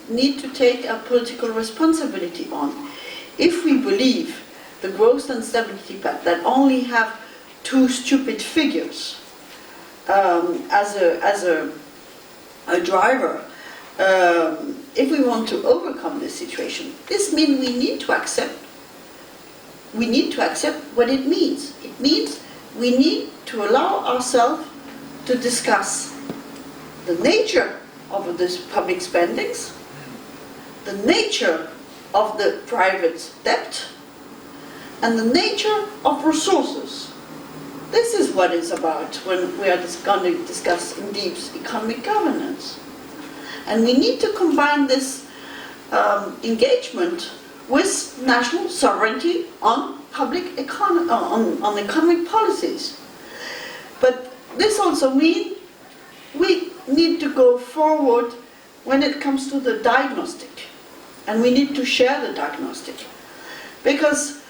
need to take a political responsibility on. If we believe the Growth and Stability Pact that only have two stupid figures as a driver, if we want to overcome this situation, this means we need to accept what it means. It means we need to allow ourselves to discuss the nature of this public spendings, the nature of the private debt, and the nature of resources. This is what it's about when we are going to discuss in deep economic governance. And we need to combine this engagement with national sovereignty on public on economic policies. But this also means we need to go forward when it comes to the diagnostic, and we need to share the diagnostic. Because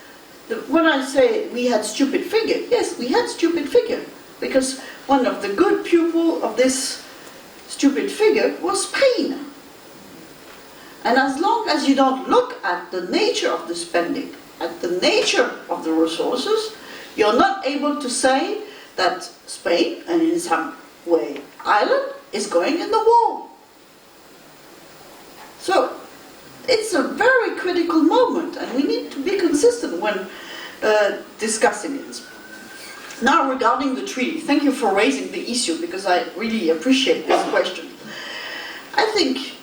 when I say we had stupid figure, yes, we had stupid figure, because one of the good pupils of this stupid figure was Spain. And as long as you don't look at the nature of the spending, at the nature of the resources, you're not able to say that Spain, and in some way Ireland, is going in the war. So it's a very critical moment, and we need to be consistent when discussing it. Now, regarding the treaty, thank you for raising the issue, because I really appreciate this question. I think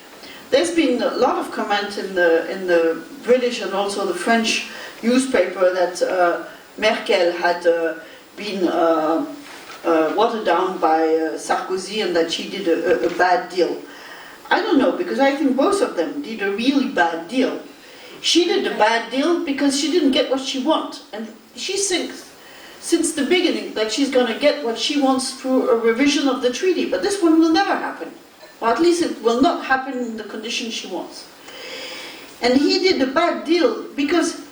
there's been a lot of comment in the British and also the French newspaper that Merkel had been watered down by Sarkozy and that she did a bad deal. I don't know, because I think both of them did a really bad deal. She did a bad deal because she didn't get what she wanted, and she thinks since the beginning that she's going to get what she wants through a revision of the treaty, but this one will never happen, or at least it will not happen in the conditions she wants. And he did a bad deal because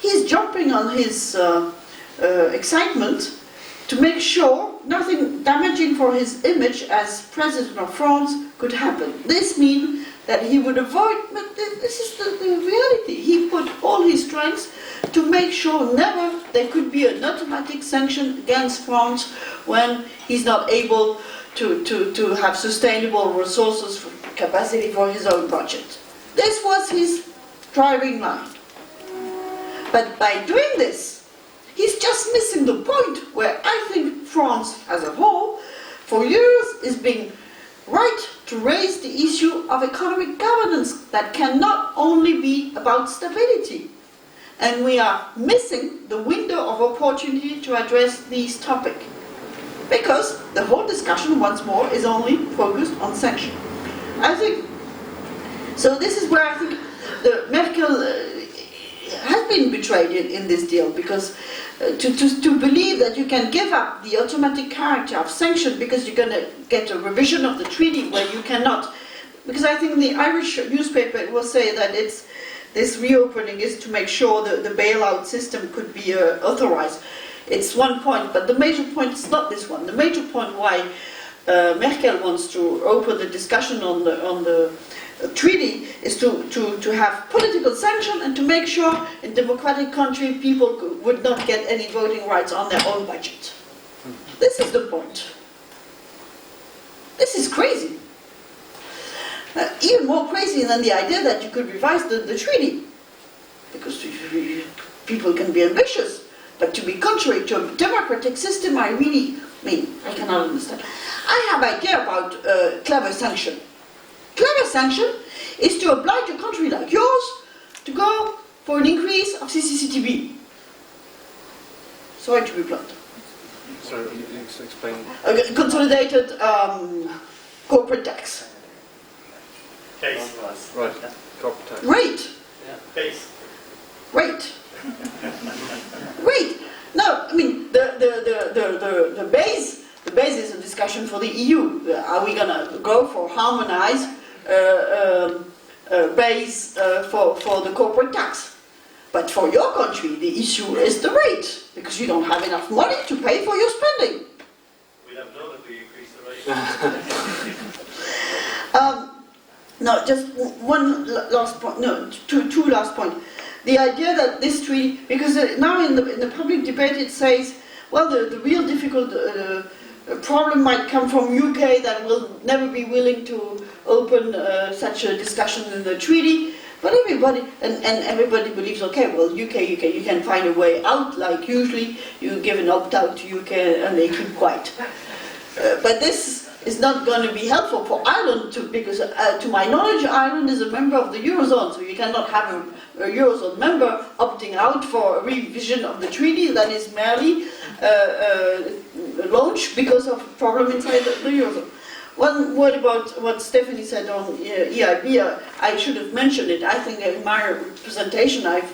he's jumping on his excitement to make sure nothing damaging for his image as President of France could happen. This means that he would avoid, but this is the reality. He put all his strengths to make sure never there could be an automatic sanction against France when he's not able to have sustainable resources capacity for his own budget. This was his driving line. But by doing this, he's just missing the point where I think France as a whole, for years, is being right to raise the issue of economic governance that can not only be about stability. And we are missing the window of opportunity to address these topics. Because the whole discussion, once more, is only focused on sanction. I think, so this is where I think the Merkel has been betrayed in this deal, because to believe that you can give up the automatic character of sanction because you're going to get a revision of the treaty where you cannot, because I think the Irish newspaper will say that this reopening is to make sure that the bailout system could be authorized. It's one point, but the major point is not this one. The major point why Merkel wants to open the discussion on the treaty is to have political sanction and to make sure in democratic country people would not get any voting rights on their own budget. This is the point. This is crazy. Even more crazy than the idea that you could revise the treaty, because people can be ambitious, but to be contrary to a democratic system, I cannot understand. I have idea about clever sanction. Clever sanction is to oblige a country like yours to go for an increase of CCCTB. Sorry to be blunt. Sorry, explain. Consolidated corporate tax. Case. Right, corporate tax. Rate. Base. Rate. Rate. No, I mean the base. The base is a discussion for the EU. Are we going to go for harmonized base for the corporate tax? But for your country, the issue is the rate, because you don't have enough money to pay for your spending. We'd have known if we increased the rate. No, just one last point. No, two last points. The idea that this treaty, because now in the public debate it says, well, the real difficult problem might come from UK that will never be willing to open such a discussion in the treaty. But everybody, and everybody believes, okay, well, UK, you can find a way out, like usually you give an opt-out to UK and they keep quiet. But this is not going to be helpful for Ireland, because to my knowledge, Ireland is a member of the Eurozone, so you cannot have a Eurozone member opting out for a revision of the treaty that is merely launched because of a problem inside the Eurozone. One word about what Stephanie said on EIB. I should have mentioned it. I think in my presentation I've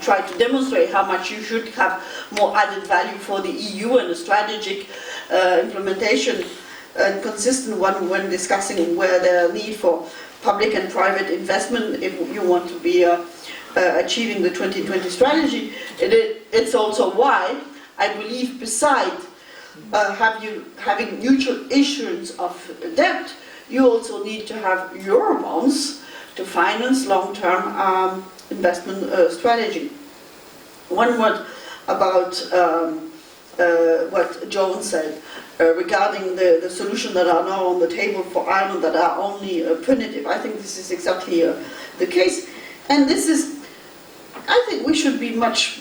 tried to demonstrate how much you should have more added value for the EU and a strategic implementation and consistent one when discussing where there are need for public and private investment if you want to be achieving the 2020 strategy. It's also why I believe besides having mutual issuance of debt, you also need to have Eurobonds to finance long-term investment strategy. one word about what Joan said regarding the solution that are now on the table for Ireland that are only punitive. I think this is exactly the case. And this is, I think we should be much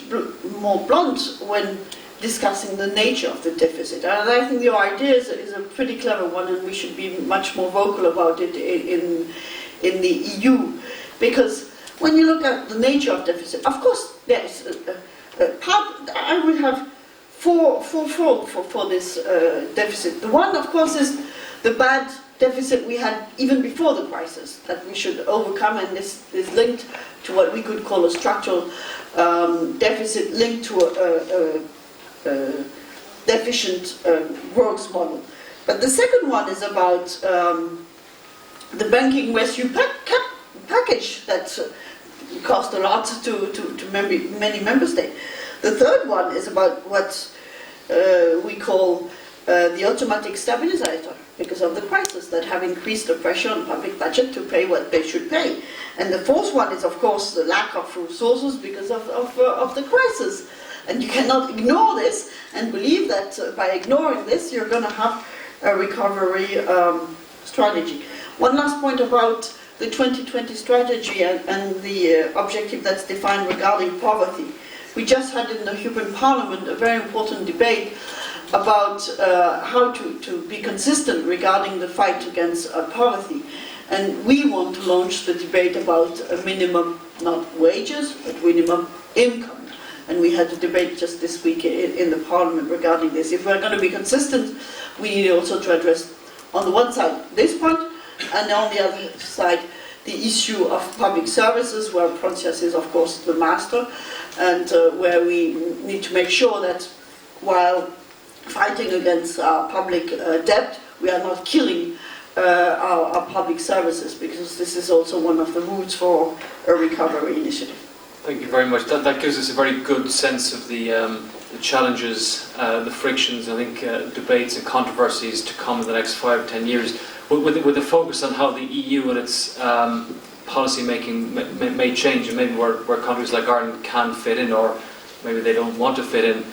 more blunt when discussing the nature of the deficit. And I think your idea is a pretty clever one, and we should be much more vocal about it in the EU. Because when you look at the nature of deficit, of course there is I would have fourfold for this deficit. The one, of course, is the bad deficit we had even before the crisis that we should overcome, and this is linked to what we could call a structural deficit linked to a deficient growth model. But the second one is about the banking rescue package that cost a lot to many member states. The third one is about what we call the automatic stabilizer, because of the crisis that have increased the pressure on public budget to pay what they should pay. And the fourth one is, of course, the lack of resources because of the crisis. And you cannot ignore this and believe that by ignoring this you're going to have a recovery strategy. One last point about the 2020 strategy and the objective that's defined regarding poverty. We just had in the European Parliament a very important debate about how to be consistent regarding the fight against poverty. And we want to launch the debate about a minimum, not wages, but minimum income. And we had a debate just this week in the Parliament regarding this. If we're going to be consistent, we need also to address, on the one side, this point, and on the other side, the issue of public services, where Proncias is, of course, the master, and where we need to make sure that while fighting against our public debt, we are not killing our public services, because this is also one of the roots for a recovery initiative. Thank you very much. That gives us a very good sense of the challenges, the frictions, I think, debates and controversies to come in the next 5 or 10 years. With a focus on how the EU and its policy making may change, and maybe where countries like Ireland can fit in, or maybe they don't want to fit in.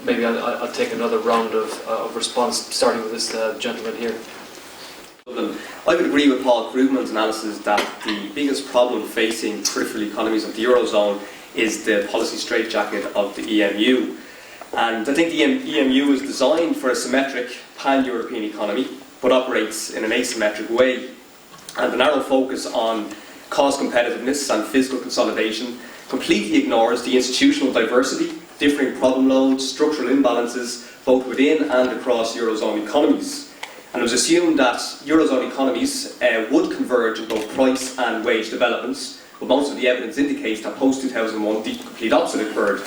Maybe I'll take another round of response, starting with this gentleman here. I would agree with Paul Krugman's analysis that the biggest problem facing peripheral economies of the Eurozone is the policy straitjacket of the EMU. And I think the EMU is designed for a symmetric pan-European economy, but operates in an asymmetric way. And the narrow focus on cost competitiveness and fiscal consolidation completely ignores the institutional diversity, differing problem loads, structural imbalances, both within and across Eurozone economies. And it was assumed that Eurozone economies would converge in both price and wage developments, but most of the evidence indicates that post-2001 the complete opposite occurred.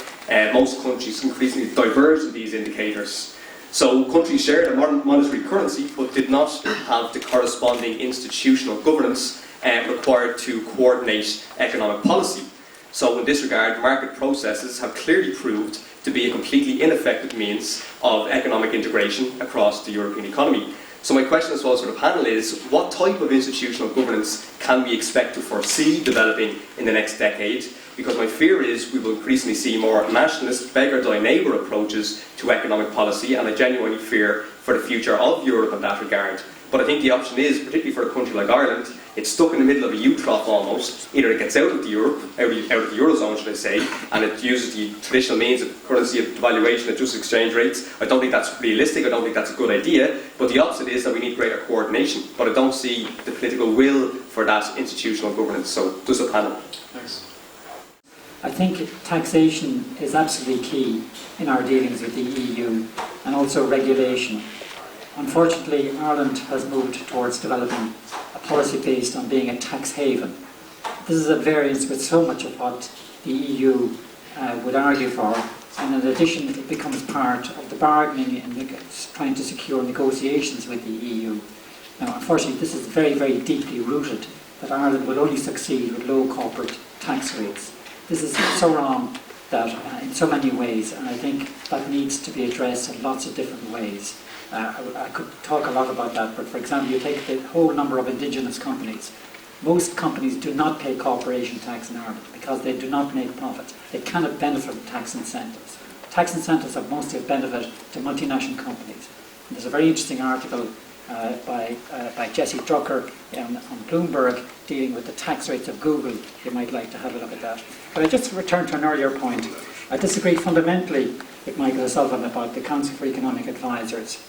Most countries increasingly diverged in these indicators. So countries shared a monetary currency, but did not have the corresponding institutional governance required to coordinate economic policy. So in this regard, market processes have clearly proved to be a completely ineffective means of economic integration across the European economy. So my question as well for the panel is, what type of institutional governance can we expect to foresee developing in the next decade? Because my fear is we will increasingly see more nationalist, beggar-thy-neighbour approaches to economic policy, and I genuinely fear for the future of Europe in that regard. But I think the option is, particularly for a country like Ireland, it's stuck in the middle of a U-trough almost. Either it gets out of the Eurozone, should I say, and it uses the traditional means of currency of devaluation at just exchange rates. I don't think that's realistic, I don't think that's a good idea, but the opposite is that we need greater coordination. But I don't see the political will for that institutional governance. So, does the panel? Thanks. I think taxation is absolutely key in our dealings with the EU, and also regulation. Unfortunately, Ireland has moved towards developing a policy based on being a tax haven. This is at variance with so much of what the EU would argue for, and in addition it becomes part of the bargaining and trying to secure negotiations with the EU. Now, unfortunately, this is very, very deeply rooted, that Ireland will only succeed with low corporate tax rates. This is so wrong that in so many ways, and I think that needs to be addressed in lots of different ways. I could talk a lot about that, but for example, you take the whole number of indigenous companies. most companies do not pay corporation tax in Ireland because they do not make profits. They cannot benefit from tax incentives. Tax incentives have mostly a benefit to multinational companies. And there's a very interesting article by Jesse Drucker on Bloomberg dealing with the tax rates of Google. You might like to have a look at that. But I just return to an earlier point. I disagree fundamentally with Michael O'Sullivan about the Council for Economic Advisors.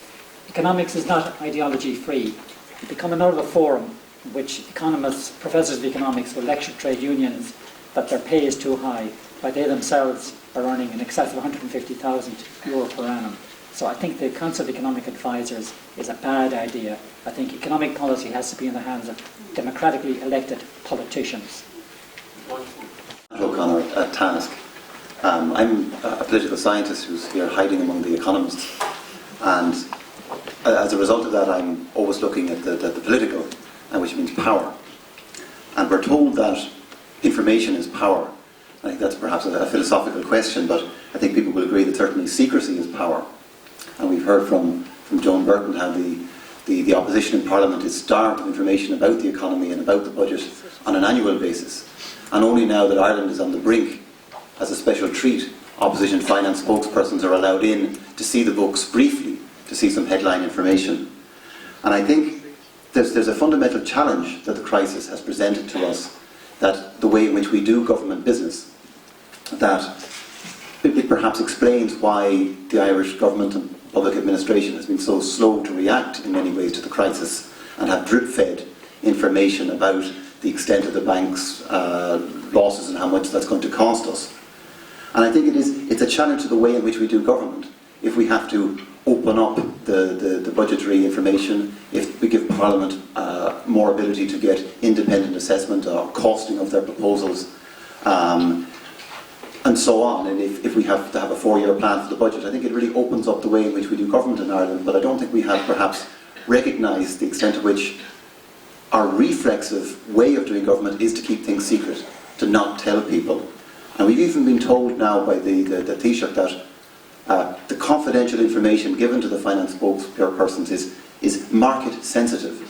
Economics is not ideology free. It become another forum in which economists, professors of economics will lecture trade unions that their pay is too high, but they themselves are earning in excess of €150,000 per annum. So I think the Council of Economic Advisors is a bad idea. I think economic policy has to be in the hands of democratically elected politicians. O'Connor at TASC. I'm a political scientist who's here hiding among the economists, and as a result of that I'm always looking at the political, which means power. And we're told that information is power. I think that's perhaps a philosophical question, but I think people will agree that certainly secrecy is power. And we've heard from Joan Burton how the opposition in Parliament is starved of information about the economy and about the budget on an annual basis. And only now that Ireland is on the brink, as a special treat, opposition finance spokespersons are allowed in to see the books briefly, to see some headline information. And I think there's a fundamental challenge that the crisis has presented to us, that the way in which we do government business, that it perhaps explains why the Irish government and public administration has been so slow to react in many ways to the crisis and have drip-fed information about the extent of the bank's losses and how much that's going to cost us. And I think it's a challenge to the way in which we do government. If we have to open up the budgetary information, if we give Parliament more ability to get independent assessment or costing of their proposals, and so on, and if we have to have a 4-year plan for the budget, I think it really opens up the way in which we do government in Ireland, but I don't think we have perhaps recognised the extent to which our reflexive way of doing government is to keep things secret, to not tell people. And we've even been told now by the Taoiseach that the confidential information given to the finance spokespersons is market sensitive.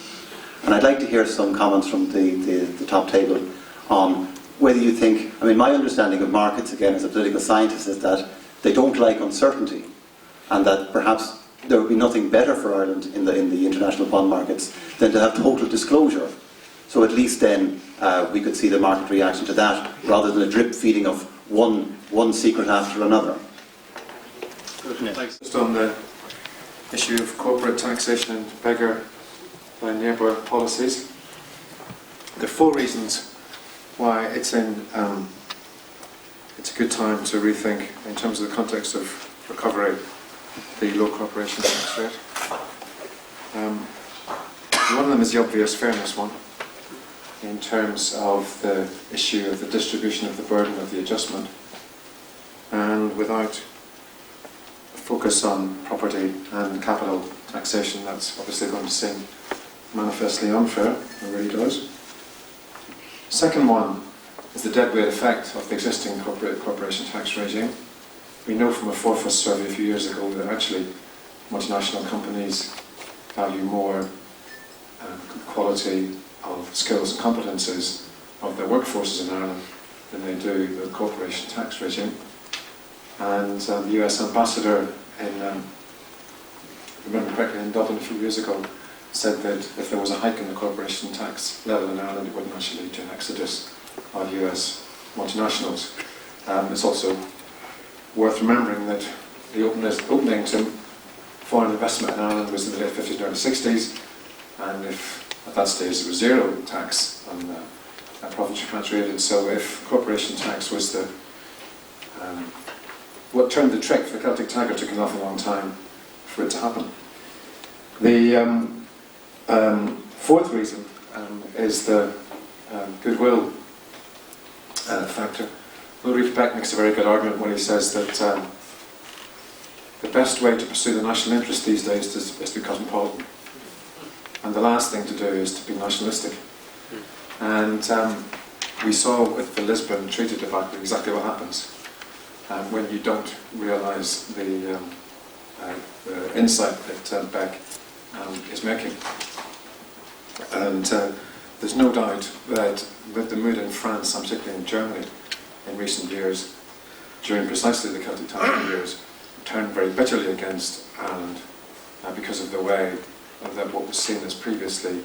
And I'd like to hear some comments from the top table on whether you think, I mean, my understanding of markets, again, as a political scientist, is that they don't like uncertainty, and that perhaps there would be nothing better for Ireland in the international bond markets than to have total disclosure. So at least then we could see the market reaction to that, rather than a drip feeding of one secret after another. Thanks. Just on the issue of corporate taxation and beggar by neighbour policies, the 4 reasons why it's a good time to rethink, in terms of the context of recovery, the low corporation tax rate. One of them is the obvious fairness one, in terms of the issue of the distribution of the burden of the adjustment, and without a focus on property and capital taxation, that's obviously going to seem manifestly unfair. It really does. Second one is the deadweight effect of the existing corporation tax regime. We know from a Forfas survey a few years ago that actually multinational companies value more quality of skills and competences of their workforces in Ireland than they do the corporation tax regime. And the US ambassador if I remember correctly, in Dublin a few years ago, said that if there was a hike in the corporation tax level in Ireland, it wouldn't actually lead to an exodus of US multinationals. It's also worth remembering that the opening to foreign investment in Ireland was in the late 50s, early 60s, and if at that stage there was zero tax on profits repatriated. So if corporation tax was what turned the trick for Celtic Tiger, took an awful long time for it to happen. The fourth reason is the goodwill factor. Ulrich Beck makes a very good argument when he says that the best way to pursue the national interest these days is to be cosmopolitan. And the last thing to do is to be nationalistic. And we saw with the Lisbon Treaty debacle exactly what happens when you don't realise the insight that Beck is making. And there's no doubt that the mood in France, and particularly in Germany, in recent years, during precisely the Celtic Tiger years, turned very bitterly against Ireland because of the way that what was seen as previously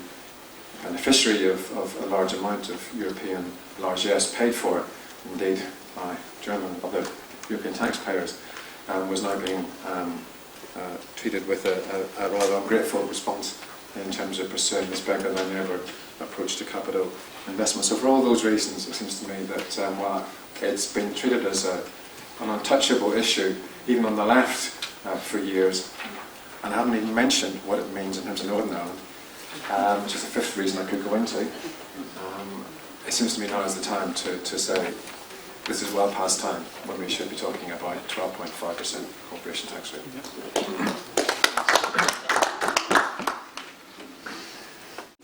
a beneficiary of a large amount of European largesse paid for, indeed by German other European taxpayers, was now being treated with a rather ungrateful response in terms of pursuing this beggar than ever approach to capital investment. So for all those reasons, it seems to me that while it's been treated as an untouchable issue, even on the left for years, and I haven't even mentioned what it means in terms of Northern Ireland, which is the fifth reason I could go into, it seems to me now is the time to say this is well past time when we should be talking about 12.5% corporation tax rate.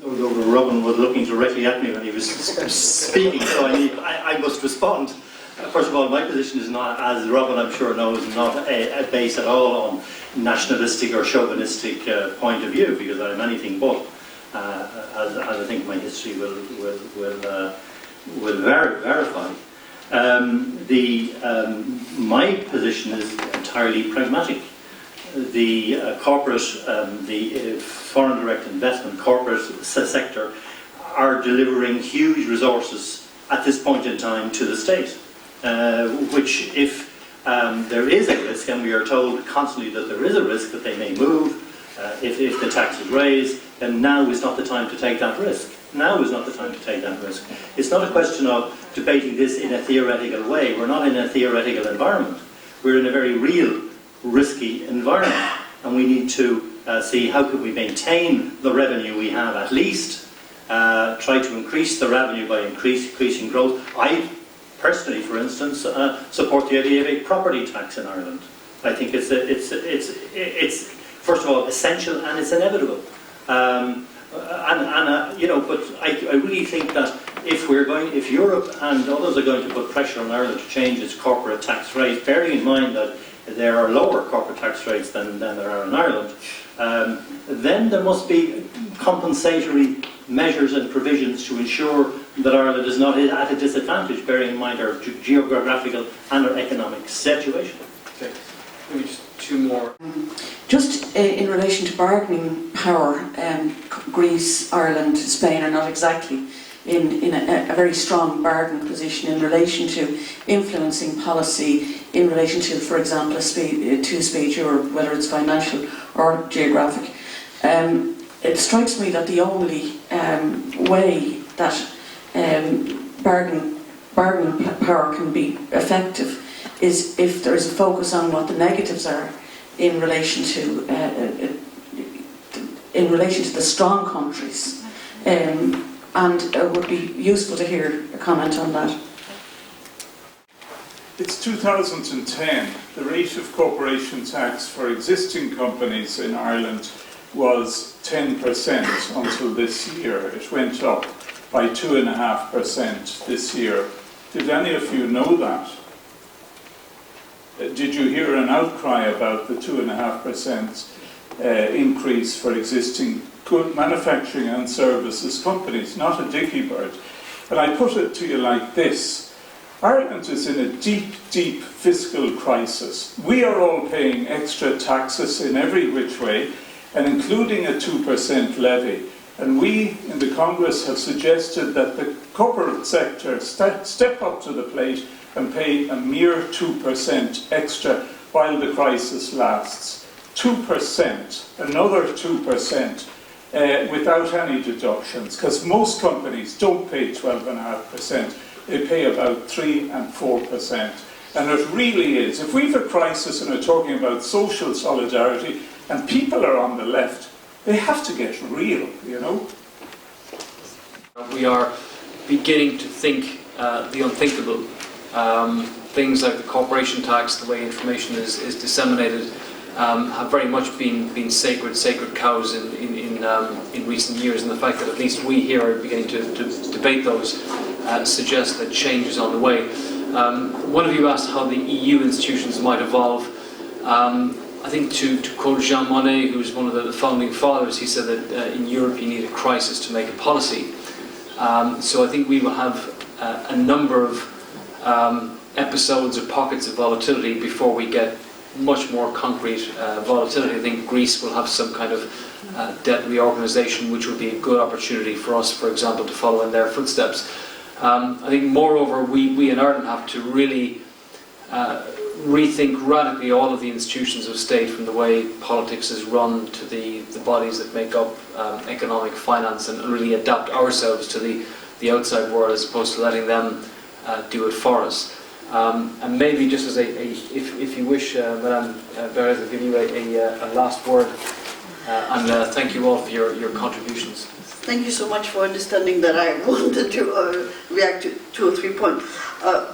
Robin was looking directly at me when he was speaking, so I must respond. First of all, my position is not, as Robin I'm sure knows, not based at all on nationalistic or chauvinistic point of view, because I'm anything but, as I think my history will verify. My position is entirely pragmatic. The corporate, the foreign direct investment corporate sector are delivering huge resources at this point in time to the state, which if there is a risk, and we are told constantly that there is a risk that they may move if the tax is raised, then now is not the time to take that risk. Now is not the time to take that risk. It's not a question of debating this in a theoretical way. We're not in a theoretical environment. We're in a very real, risky environment. And we need to see how can we maintain the revenue we have at least, try to increase the revenue by increasing growth. I personally, for instance, support the idea of a property tax in Ireland. I think it's first of all essential and it's inevitable. But I really think that if Europe and others are going to put pressure on Ireland to change its corporate tax rate, bearing in mind that there are lower corporate tax rates than there are in Ireland, then there must be compensatory measures and provisions to ensure that Ireland is not at a disadvantage, bearing in mind our geographical and our economic situation. Okay, maybe just two more. Just in relation to bargaining power, Greece, Ireland, Spain are not exactly in a very strong bargaining position in relation to influencing policy, in relation to, for example, a two-speed Europe, whether it's financial or geographic. It strikes me that the only way that bargaining power can be effective is if there is a focus on what the negatives are in relation to the strong countries, and it would be useful to hear a comment on that. It's 2010. The rate of corporation tax for existing companies in Ireland was 10% until this year. It went up by 2.5% this year. Did any of you know that? Did you hear an outcry about the 2.5% increase for existing good manufacturing and services companies? Not a dicky bird. And I put it to you like this. Ireland is in a deep, deep fiscal crisis. We are all paying extra taxes in every which way, and including a 2% levy. And we in the Congress have suggested that the corporate sector step up to the plate and pay a mere 2% extra while the crisis lasts. 2%, another 2%, without any deductions, because most companies don't pay 12.5%, they pay about 3 and 4%. And it really is, if we have a crisis and we're talking about social solidarity, and people are on the left, they have to get real, you know. We are beginning to think the unthinkable. Things like the corporation tax, the way information is disseminated, have very much been sacred cows in recent years, and the fact that at least we here are beginning to debate those suggests that change is on the way. One of you asked how the EU institutions might evolve. I think to quote Jean Monnet, who's one of the founding fathers, he said that in Europe you need a crisis to make a policy. So I think we will have a number of episodes or pockets of volatility before we get much more concrete volatility. I think Greece will have some kind of debt reorganisation, which would be a good opportunity for us, for example, to follow in their footsteps. I think moreover, we in Ireland have to really rethink radically all of the institutions of state, from the way politics is run to the bodies that make up economic finance, and really adapt ourselves to the outside world as opposed to letting them do it for us. And maybe just as if you wish, Madame Beres, I'll give you a last word, and thank you all for your contributions. Thank you so much for understanding that I wanted to react to 2 or 3 points.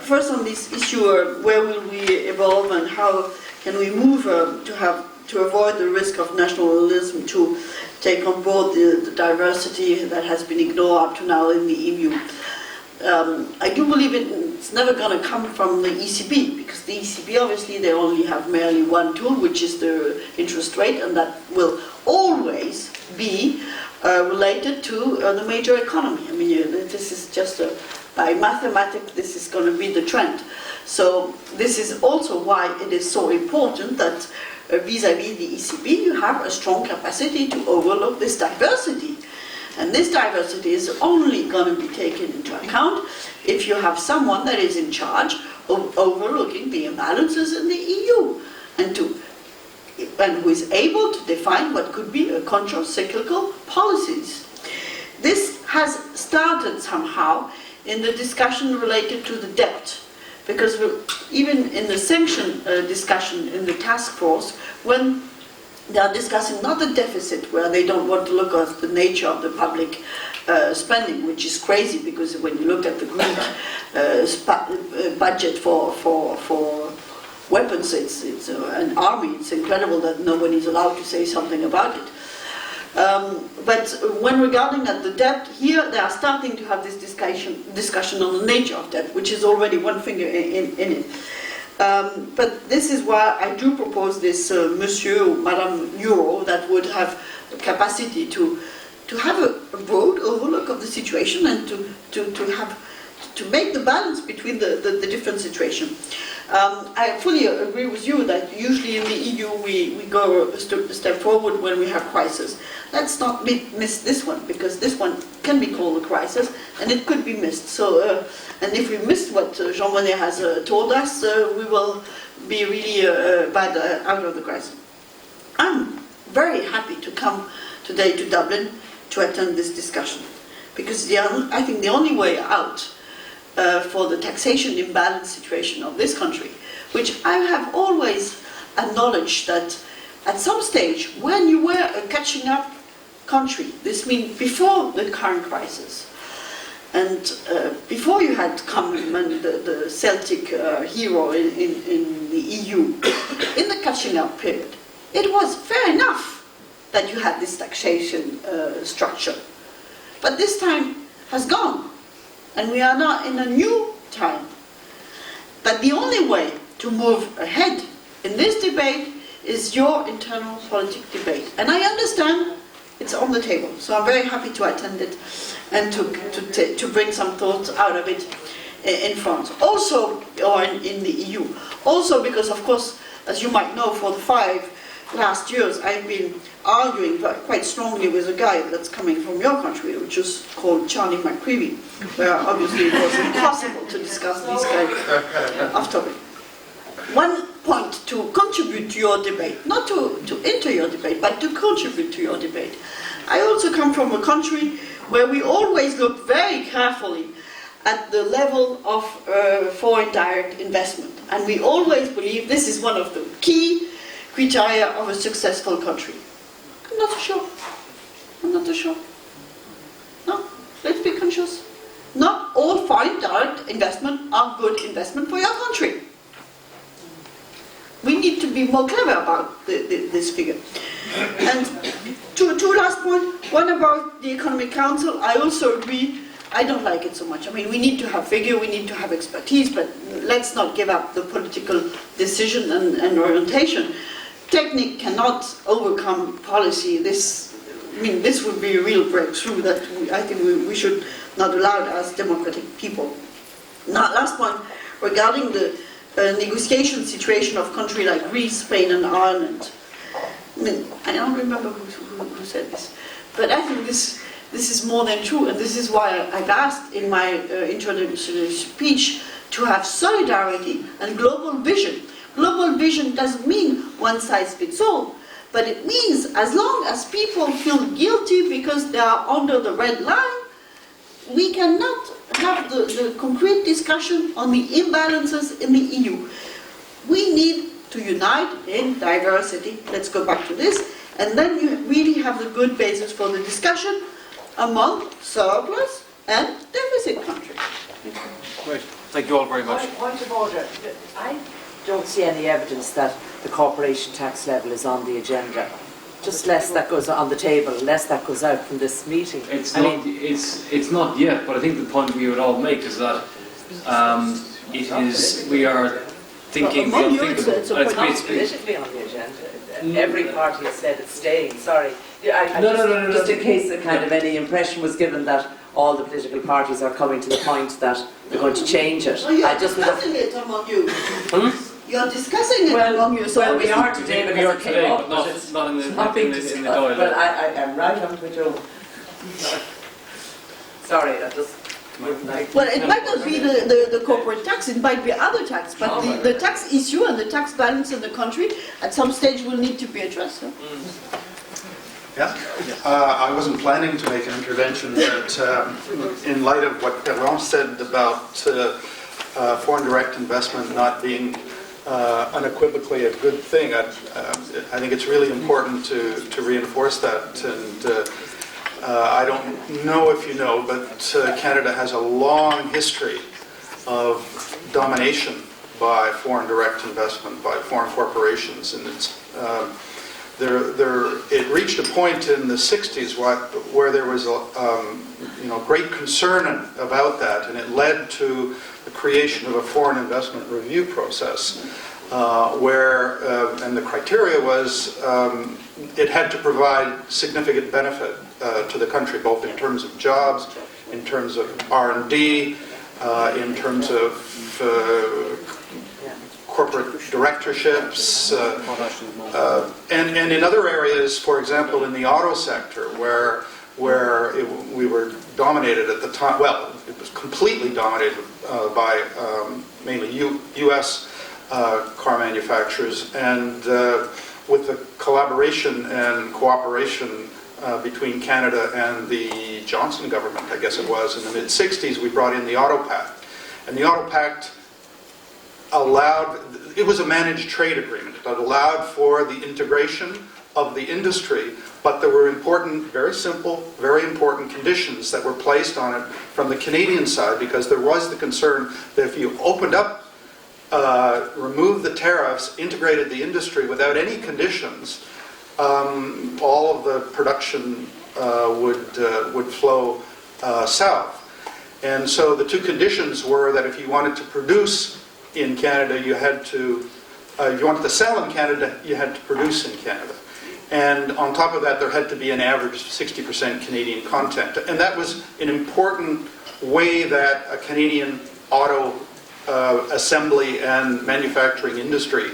First, on this issue, where will we evolve and how can we move to avoid the risk of nationalism, to take on board the diversity that has been ignored up to now in the EU. I do believe it's never going to come from the ECB, because the ECB, obviously, they only have merely one tool, which is the interest rate, and that will always be related to the major economy. I mean, this is just by mathematics, this is going to be the trend. So this is also why it is so important that vis-à-vis the ECB, you have a strong capacity to overlook this diversity. And this diversity is only going to be taken into account if you have someone that is in charge of overlooking the imbalances in the EU, and who is able to define what could be a counter-cyclical policies. This has started somehow in the discussion related to the debt, because even in the sanction discussion in the task force, when they are discussing not the deficit, where they don't want to look at the nature of the public spending, which is crazy, because when you look at the Greek budget for weapons, it's an army. It's incredible that nobody is allowed to say something about it. But when regarding at the debt, here they are starting to have this discussion on the nature of debt, which is already one finger in it. But this is why I do propose this Monsieur or Madame Euro that would have the capacity to have a broad overlook of the situation, and to make the balance between the different situations. I fully agree with you that usually in the EU we go a step forward when we have crisis. Let's not miss this one, because this one can be called a crisis and it could be missed. So, and if we missed what Jean Monnet has told us, we will be really bad out of the crisis. I'm very happy to come today to Dublin to attend this discussion, because I think the only way out for the taxation imbalance situation of this country, which I have always acknowledged that at some stage, when you were a catching up country, this means before the current crisis, and before you had come the Celtic hero in the EU, in the catching up period, it was fair enough that you had this taxation structure. But this time has gone. And we are now in a new time. But the only way to move ahead in this debate is your internal political debate. And I understand it's on the table, so I'm very happy to attend it and to bring some thoughts out of it in France. Also, or in the EU. Also because, of course, as you might know, for the 5 last years, I've been arguing quite strongly with a guy that's coming from your country, which is called Charlie McCreevy, where obviously it was impossible to discuss these kind of topic. One point to contribute to your debate, not to enter your debate, but to contribute to your debate. I also come from a country where we always look very carefully at the level of foreign direct investment. And we always believe this is one of the key criteria of a successful country. I'm not so sure. I'm not so sure. No, let's be conscious. Not all foreign direct investment are good investment for your country. We need to be more clever about this figure. And two last points. One about the Economic Council. I also agree. I don't like it so much. I mean, we need to have figure, we need to have expertise, but let's not give up the political decision and orientation. Technique cannot overcome policy. This I mean, this would be a real breakthrough that I think we should not allow as democratic people. Now, last point, regarding the negotiation situation of countries like Greece, Spain and Ireland. I mean, I don't remember who said this, but I think this is more than true, and this is why I've asked in my introductory speech to have solidarity and global vision. Global vision doesn't mean one size fits all, but it means as long as people feel guilty because they are under the red line, we cannot have the concrete discussion on the imbalances in the EU. We need to unite in diversity. Let's go back to this, and then you really have the good basis for the discussion among surplus and deficit countries. Great. Thank you all very much. Point of order. I don't see any evidence that the corporation tax level is on the agenda. Just less that goes on the table, less that goes out from this meeting. It's not yet, but I think the point we would all make is that we are thinking the unthinkable. It's not politically on the agenda. Every party has said it's staying. Sorry. Just in case the kind of any impression was given that all the political parties are coming to the point that they're going to change it. So you're discussing it among you. You're discussing it among you. So well, we are today, but you're today, but not in the dialogue. But I am right on with you. Sorry, that just... Well, it might not be the corporate tax, it might be other tax, but the tax issue and the tax balance in the country at some stage will need to be addressed. Huh? Yeah, I wasn't planning to make an intervention, but in light of what Pervench said about foreign direct investment not being unequivocally a good thing, I think it's really important to reinforce that. And I don't know if you know, but Canada has a long history of domination by foreign direct investment, by foreign corporations, and it's it reached a point in the 60s where there was great concern about that, and it led to the creation of a foreign investment review process, and the criteria was it had to provide significant benefit to the country, both in terms of jobs, in terms of R&D, in terms of corporate directorships, and in other areas, for example, in the auto sector, where we were dominated at the time. Well, it was completely dominated by mainly U.S. Car manufacturers, and with the collaboration and cooperation between Canada and the Johnson government, I guess it was, in the mid-60s, we brought in the Auto Pact. And the Auto Pact it was a managed trade agreement that allowed for the integration of the industry, but there were very simple, very important conditions that were placed on it from the Canadian side, because there was the concern that if you opened up, removed the tariffs, integrated the industry without any conditions, all of the production would flow south. And so the two conditions were that if you wanted to produce in Canada, you had to, if you wanted to sell in Canada, you had to produce in Canada. And on top of that, there had to be an average 60% Canadian content. And that was an important way that a Canadian auto assembly and manufacturing industry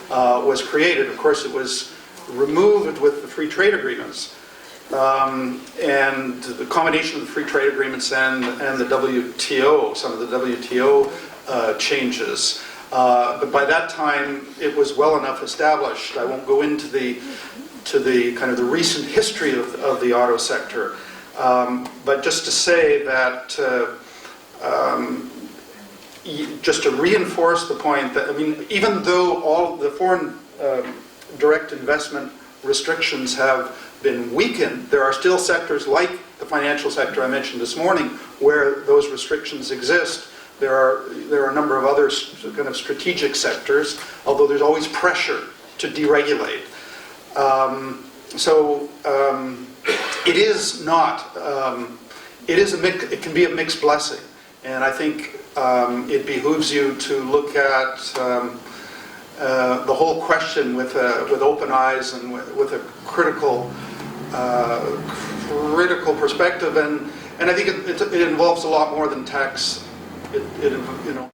was created. Of course, it was removed with the free trade agreements. And the combination of the free trade agreements and the WTO, some of the WTO changes. But by that time, it was well enough established. I won't go into the kind of the recent history of the auto sector, but just to say that, just to reinforce the point that, I mean, even though all the foreign direct investment restrictions have been weakened, there are still sectors like the financial sector I mentioned this morning where those restrictions exist. There are a number of other kind of strategic sectors, although there's always pressure to deregulate. It is not. It can be a mixed blessing, and I think it behooves you to look at the whole question with open eyes and with a critical critical perspective, and I think it involves a lot more than tax. You know,